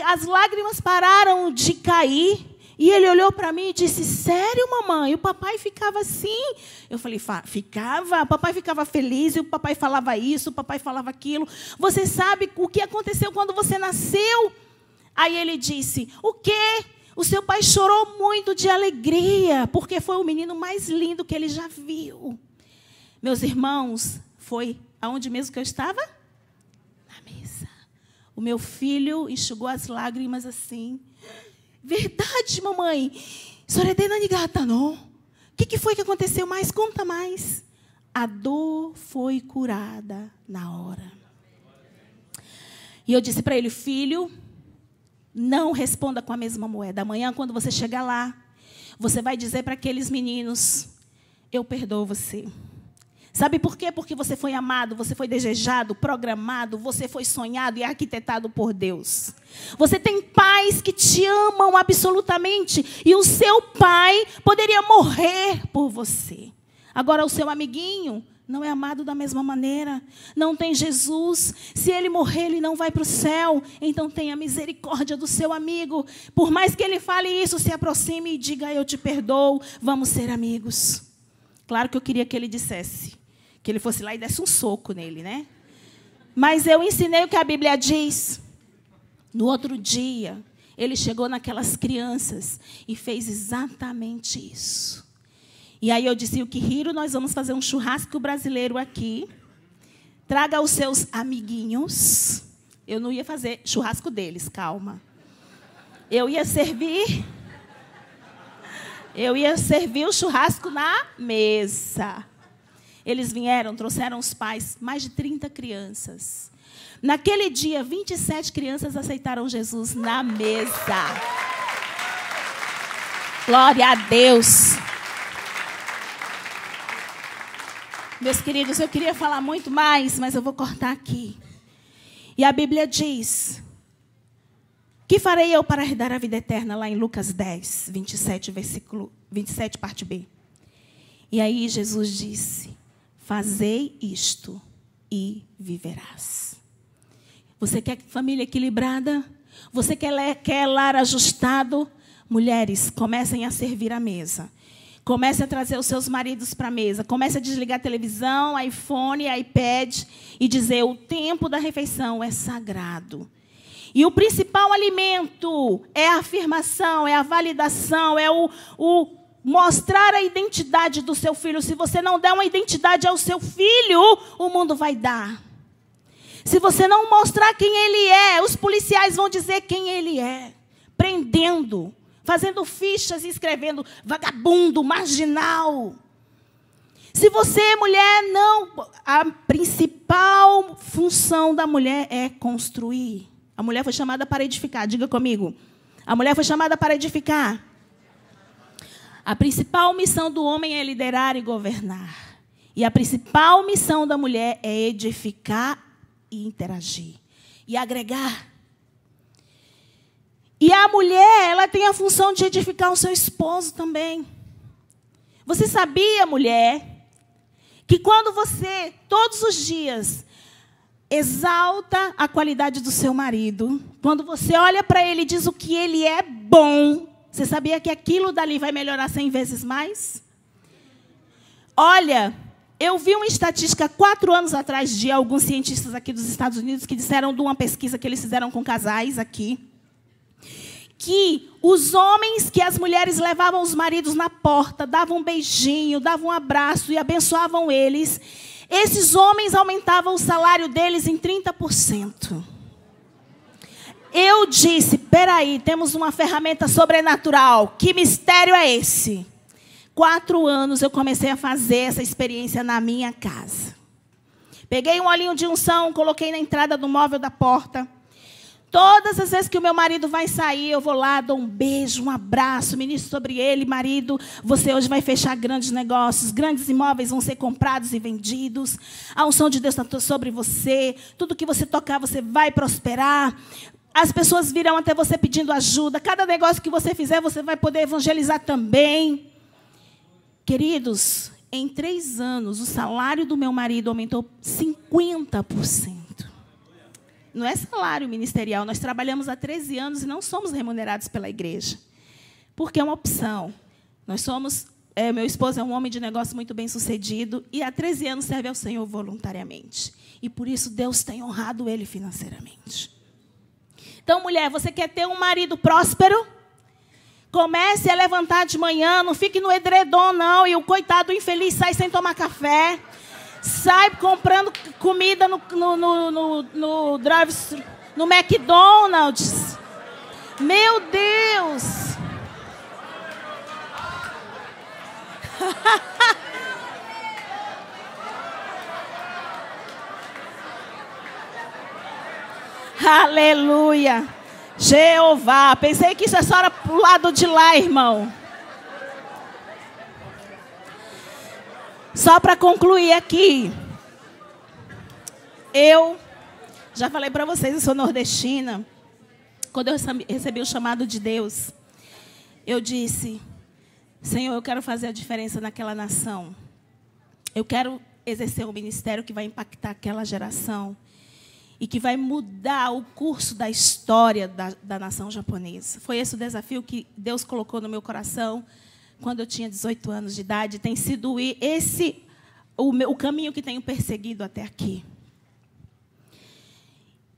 As lágrimas pararam de cair. E ele olhou para mim e disse, sério, mamãe? E o papai ficava assim? Eu falei, ficava. O papai ficava feliz, e o papai falava isso, o papai falava aquilo. Você sabe o que aconteceu quando você nasceu? Aí ele disse, o quê? O seu pai chorou muito de alegria, porque foi o menino mais lindo que ele já viu. Meus irmãos, foi aonde mesmo que eu estava? Na mesa. O meu filho enxugou as lágrimas assim. Verdade, mamãe. O que foi que aconteceu mais? Conta mais. A dor foi curada na hora. E eu disse para ele, filho, não responda com a mesma moeda. Amanhã, quando você chegar lá, você vai dizer para aqueles meninos, eu perdoo você. Sabe por quê? Porque você foi amado, você foi desejado, programado, você foi sonhado e arquitetado por Deus. Você tem pais que te amam absolutamente e o seu pai poderia morrer por você. Agora, o seu amiguinho não é amado da mesma maneira, não tem Jesus. Se ele morrer, ele não vai para o céu. Então tenha misericórdia do seu amigo. Por mais que ele fale isso, se aproxime e diga, eu te perdoo, vamos ser amigos. Claro que eu queria que ele dissesse, que ele fosse lá e desse um soco nele, né? Mas eu ensinei o que a Bíblia diz. No outro dia, ele chegou naquelas crianças e fez exatamente isso. E aí eu disse, Yukihiro, nós vamos fazer um churrasco brasileiro aqui. Traga os seus amiguinhos. Eu não ia fazer churrasco deles, calma. Eu ia servir o churrasco na mesa. Eles vieram, trouxeram os pais, mais de 30 crianças. Naquele dia, 27 crianças aceitaram Jesus na mesa. Glória a Deus. Meus queridos, eu queria falar muito mais, mas eu vou cortar aqui. E a Bíblia diz, que farei eu para herdar a vida eterna? Lá em Lucas 10, 27, versículo 27, parte B. E aí Jesus disse, fazei isto e viverás. Você quer família equilibrada? Você quer lar ajustado? Mulheres, comecem a servir a mesa. Comece a trazer os seus maridos para a mesa. Comece a desligar a televisão, iPhone, iPad e dizer: o tempo da refeição é sagrado. E o principal alimento é a afirmação, é a validação, é o mostrar a identidade do seu filho. Se você não der uma identidade ao seu filho, o mundo vai dar. Se você não mostrar quem ele é, os policiais vão dizer quem ele é. Prendendo, fazendo fichas e escrevendo vagabundo, marginal. Se você, mulher, não... A principal função da mulher é construir. A mulher foi chamada para edificar. Diga comigo. A mulher foi chamada para edificar. A principal missão do homem é liderar e governar. E a principal missão da mulher é edificar e interagir. E agregar. E a mulher, ela tem a função de edificar o seu esposo também. Você sabia, mulher, que quando você, todos os dias, exalta a qualidade do seu marido, quando você olha para ele e diz o que ele é bom, você sabia que aquilo dali vai melhorar 100 vezes mais? Olha, eu vi uma estatística 4 anos atrás de alguns cientistas aqui dos Estados Unidos que disseram de uma pesquisa que eles fizeram com casais aqui, que os homens, que as mulheres levavam os maridos na porta, davam um beijinho, davam um abraço e abençoavam eles, esses homens aumentavam o salário deles em 30%. Eu disse, peraí, temos uma ferramenta sobrenatural. Que mistério é esse? 4 anos eu comecei a fazer essa experiência na minha casa. Peguei um olhinho de unção, coloquei na entrada do móvel da porta. Todas as vezes que o meu marido vai sair, eu vou lá, dou um beijo, um abraço, ministro sobre ele: marido, você hoje vai fechar grandes negócios, grandes imóveis vão ser comprados e vendidos, a unção de Deus está sobre você, tudo que você tocar, você vai prosperar, as pessoas virão até você pedindo ajuda, cada negócio que você fizer, você vai poder evangelizar também. Queridos, em 3 anos, o salário do meu marido aumentou 50%. Não é salário ministerial. Nós trabalhamos há 13 anos e não somos remunerados pela igreja. Porque é uma opção. Nós somos... meu esposo é um homem de negócio muito bem-sucedido e há 13 anos serve ao Senhor voluntariamente. E por isso Deus tem honrado ele financeiramente. Então, mulher, você quer ter um marido próspero? Comece a levantar de manhã, não fique no edredom, não. E o coitado infeliz sai sem tomar café. Sai comprando comida no drive-thru, no McDonald's. Meu Deus! Aleluia! Jeová! Pensei que isso é só para o lado de lá, irmão. Só para concluir aqui, eu já falei para vocês, eu sou nordestina. Quando eu recebi o chamado de Deus, eu disse: Senhor, eu quero fazer a diferença naquela nação. Eu quero exercer um ministério que vai impactar aquela geração e que vai mudar o curso da história da nação japonesa. Foi esse o desafio que Deus colocou no meu coração quando eu tinha 18 anos de idade. Tem sido esse o caminho que tenho perseguido até aqui.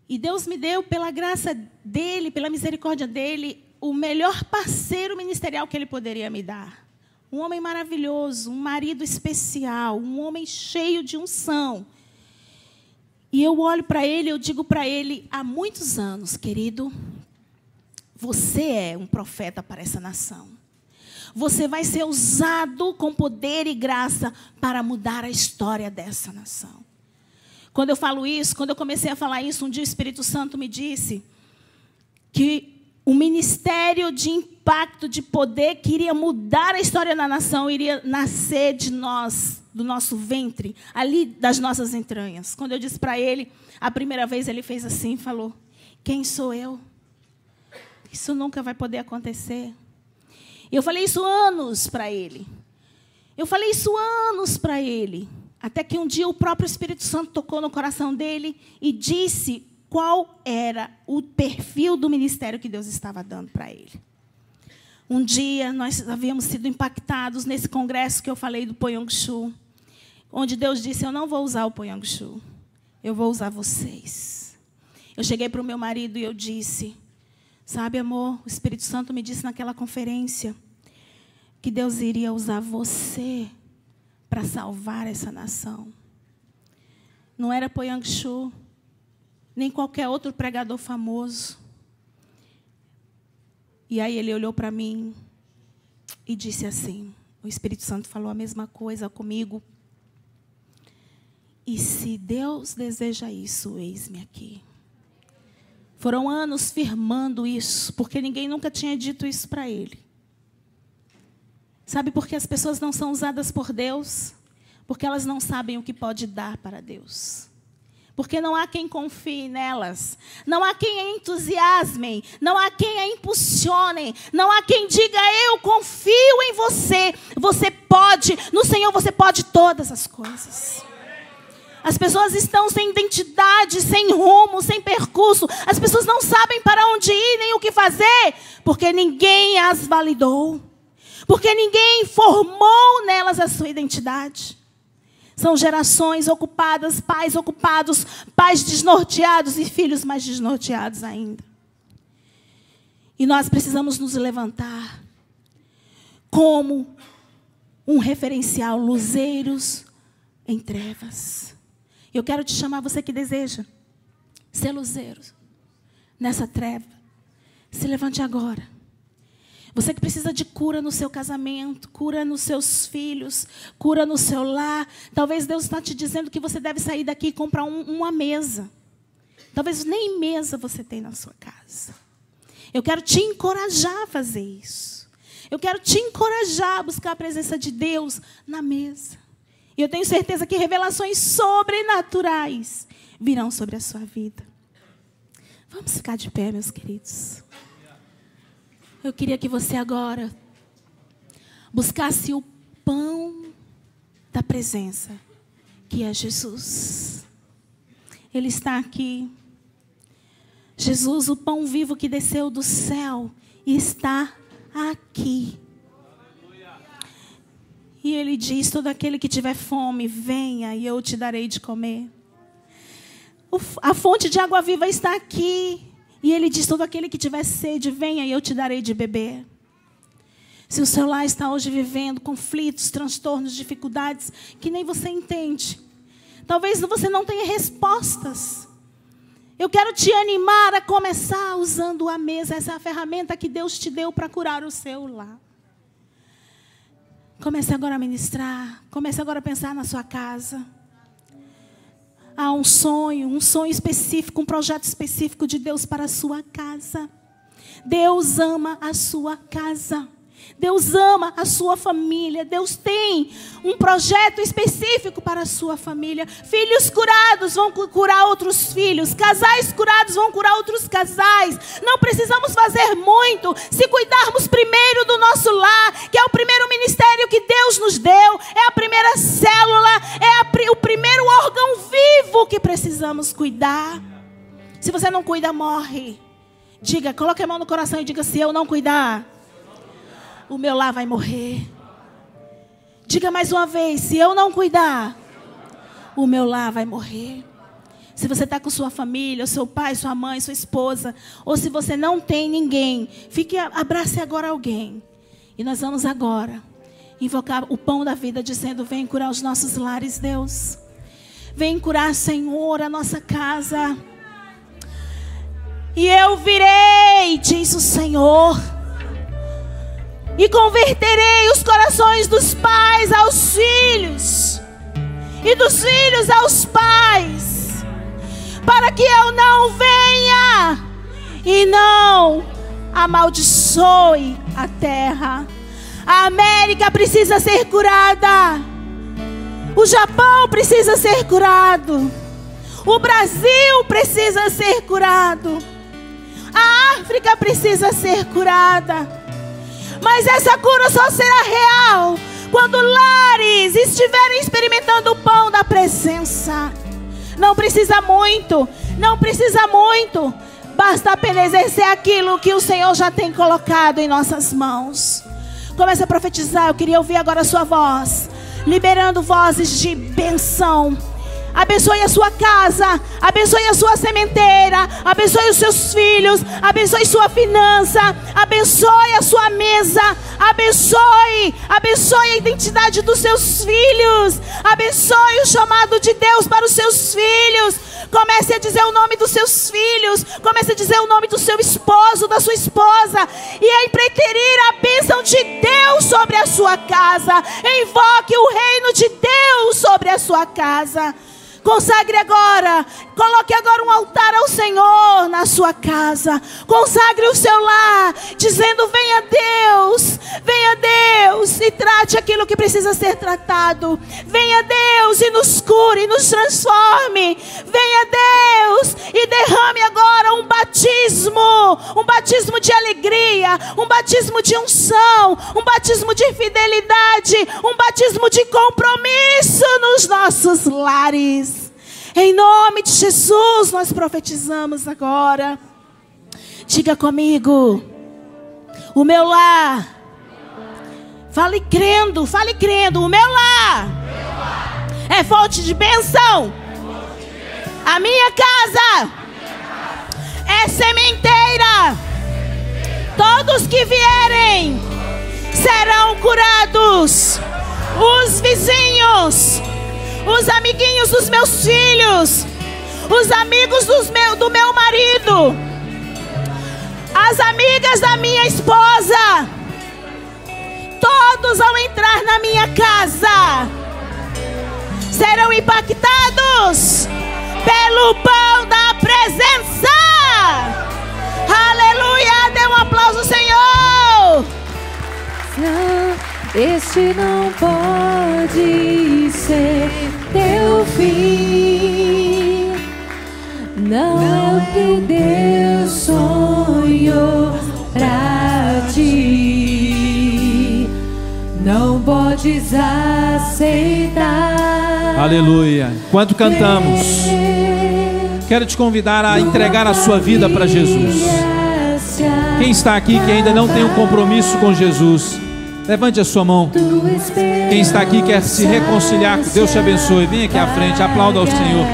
E Deus me deu, pela graça dEle, pela misericórdia dEle, o melhor parceiro ministerial que Ele poderia me dar. Um homem maravilhoso, um marido especial, um homem cheio de unção. E eu olho para ele, eu digo para ele, há muitos anos, querido, você é um profeta para essa nação. Você vai ser usado com poder e graça para mudar a história dessa nação. Quando eu falo isso, quando eu comecei a falar isso, um dia o Espírito Santo me disse que o ministério de impacto, de poder, que iria mudar a história da nação, iria nascer de nós, do nosso ventre, ali das nossas entranhas. Quando eu disse para ele, a primeira vez ele fez assim, falou: quem sou eu? Isso nunca vai poder acontecer. Eu falei isso anos para ele. Até que um dia o próprio Espírito Santo tocou no coração dele e disse qual era o perfil do ministério que Deus estava dando para ele. Um dia, nós havíamos sido impactados nesse congresso que eu falei do Poyang-Shu, onde Deus disse, eu não vou usar o Poyang-Shu, eu vou usar vocês. Eu cheguei para o meu marido e eu disse, sabe, amor, o Espírito Santo me disse naquela conferência que Deus iria usar você para salvar essa nação. Não era Poyang-Shu, nem qualquer outro pregador famoso. E aí ele olhou para mim e disse assim, o Espírito Santo falou a mesma coisa comigo. E se Deus deseja isso, eis-me aqui. Foram anos firmando isso, porque ninguém nunca tinha dito isso para ele. Sabe por que as pessoas não são usadas por Deus? Porque elas não sabem o que pode dar para Deus. Porque não há quem confie nelas. Não há quem a entusiasmem. Não há quem a impulsione. Não há quem diga, eu confio em você. Você pode, no Senhor você pode todas as coisas. As pessoas estão sem identidade, sem rumo, sem percurso. As pessoas não sabem para onde ir, nem o que fazer. Porque ninguém as validou. Porque ninguém formou nelas a sua identidade. São gerações ocupadas, pais desnorteados e filhos mais desnorteados ainda. E nós precisamos nos levantar como um referencial, luzeiros em trevas. Eu quero te chamar, você que deseja ser luzeiro nessa treva. Se levante agora. Você que precisa de cura no seu casamento, cura nos seus filhos, cura no seu lar. Talvez Deus está te dizendo que você deve sair daqui e comprar uma mesa. Talvez nem mesa você tem na sua casa. Eu quero te encorajar a fazer isso. Eu quero te encorajar a buscar a presença de Deus na mesa. E eu tenho certeza que revelações sobrenaturais virão sobre a sua vida. Vamos ficar de pé, meus queridos. Eu queria que você agora buscasse o pão da presença, que é Jesus. Ele está aqui. Jesus, o pão vivo que desceu do céu, está aqui. E Ele diz, todo aquele que tiver fome, venha e eu te darei de comer. A fonte de água viva está aqui. E Ele diz, todo aquele que tiver sede, venha e eu te darei de beber. Se o seu lar está hoje vivendo conflitos, transtornos, dificuldades, que nem você entende. Talvez você não tenha respostas. Eu quero te animar a começar usando a mesa. Essa é a ferramenta que Deus te deu para curar o seu lar. Comece agora a ministrar. Comece agora a pensar na sua casa. Há um sonho específico, um projeto específico de Deus para a sua casa. Deus ama a sua casa. Deus ama a sua família. Deus tem um projeto específico para a sua família. Filhos curados vão curar outros filhos. Casais curados vão curar outros casais. Não precisamos fazer muito se cuidarmos primeiro do nosso lar, que é o primeiro ministério que Deus nos deu. É a primeira célula, é o primeiro órgão vivo que precisamos cuidar. Se você não cuida, morre. Diga, coloque a mão no coração e diga, se eu não cuidar, o meu lar vai morrer. Diga mais uma vez, se eu não cuidar, o meu lar vai morrer. Se você está com sua família, seu pai, sua mãe, sua esposa, ou se você não tem ninguém, abrace agora alguém. E nós vamos agora invocar o pão da vida, dizendo, vem curar os nossos lares, Deus. Vem curar, Senhor, a nossa casa. E eu virei, diz o Senhor, e converterei os corações dos pais aos filhos, e dos filhos aos pais, para que eu não venha e não amaldiçoe a terra. A América precisa ser curada. O Japão precisa ser curado. O Brasil precisa ser curado. A África precisa ser curada. Mas essa cura só será real quando lares estiverem experimentando o pão da presença. Não precisa muito. Não precisa muito. Basta apenas exercer aquilo que o Senhor já tem colocado em nossas mãos. Comece a profetizar. Eu queria ouvir agora a sua voz, liberando vozes de bênção. Abençoe a sua casa, abençoe a sua sementeira, abençoe os seus filhos, abençoe sua finança, abençoe a sua mesa, abençoe a identidade dos seus filhos, abençoe o chamado de Deus para os seus filhos. Comece a dizer o nome dos seus filhos, comece a dizer o nome do seu esposo, da sua esposa, e a empreiterir a bênção de Deus sobre a sua casa. Invoque o reino de Deus sobre a sua casa. Consagre agora, coloque agora um altar ao Senhor na sua casa. Consagre o seu lar, dizendo: venha Deus e trate aquilo que precisa ser tratado. Venha Deus e nos cure, nos transforme. Venha Deus e derrame agora um batismo de alegria, um batismo de unção, um batismo de fidelidade, um batismo de compromisso nos nossos lares. Em nome de Jesus nós profetizamos agora. Diga comigo: o meu lar. Fale crendo, o meu lar é fonte de bênção. A minha casa é sementeira. Todos que vierem serão curados. Os vizinhos, os amiguinhos dos meus filhos, os amigos do meu marido, as amigas da minha esposa, todos ao entrar na minha casa serão impactados pelo pão da presença. Aleluia! Dê um aplauso, Senhor. Este não pode ser teu fim. Não é o que Deus sonhou pra ti. Não podes aceitar. Aleluia. Enquanto cantamos, quero te convidar a entregar a sua vida para Jesus. Quem está aqui que ainda não tem um compromisso com Jesus, levante a sua mão. Quem está aqui quer se reconciliar, Deus te abençoe. Vem aqui à frente, aplauda ao Senhor.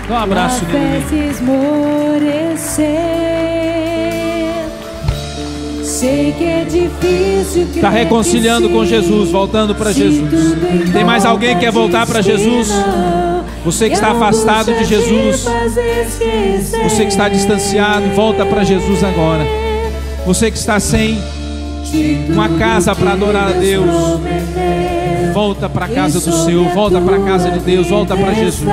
Dá um abraço nele. Sei que é difícil. Está reconciliando com Jesus, voltando para Jesus. Tem mais alguém que quer voltar para Jesus? Você que está afastado de Jesus, você que está distanciado, volta para Jesus agora. Você que está sem uma casa para adorar a Deus, volta para a casa do Senhor, volta para a casa de Deus, volta para Jesus.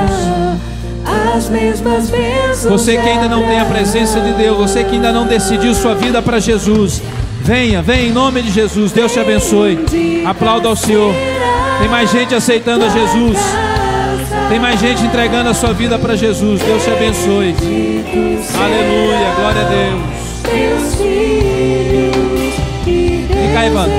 Você que ainda não tem a presença de Deus, você que ainda não decidiu sua vida para Jesus, venha em nome de Jesus. Deus te abençoe. Aplauda ao Senhor. Tem mais gente aceitando a Jesus, tem mais gente entregando a sua vida para Jesus. Deus te abençoe. Aleluia, glória a Deus. Vem cá, Evandro.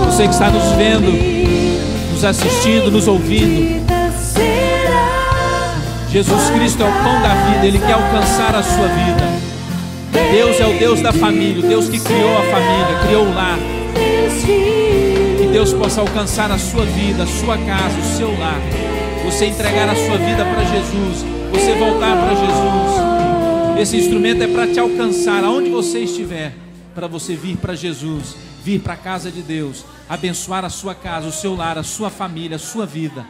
Você que está nos vendo, nos assistindo, nos ouvindo, Jesus Cristo é o pão da vida. Ele quer alcançar a sua vida. Deus é o Deus da família, o Deus que criou a família, criou o lar. Que Deus possa alcançar a sua vida, a sua casa, o seu lar. Você entregar a sua vida para Jesus, você voltar para Jesus. Esse instrumento é para te alcançar aonde você estiver, para você vir para Jesus, vir para a casa de Deus, abençoar a sua casa, o seu lar, a sua família, a sua vida.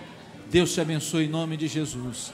Deus te abençoe em nome de Jesus.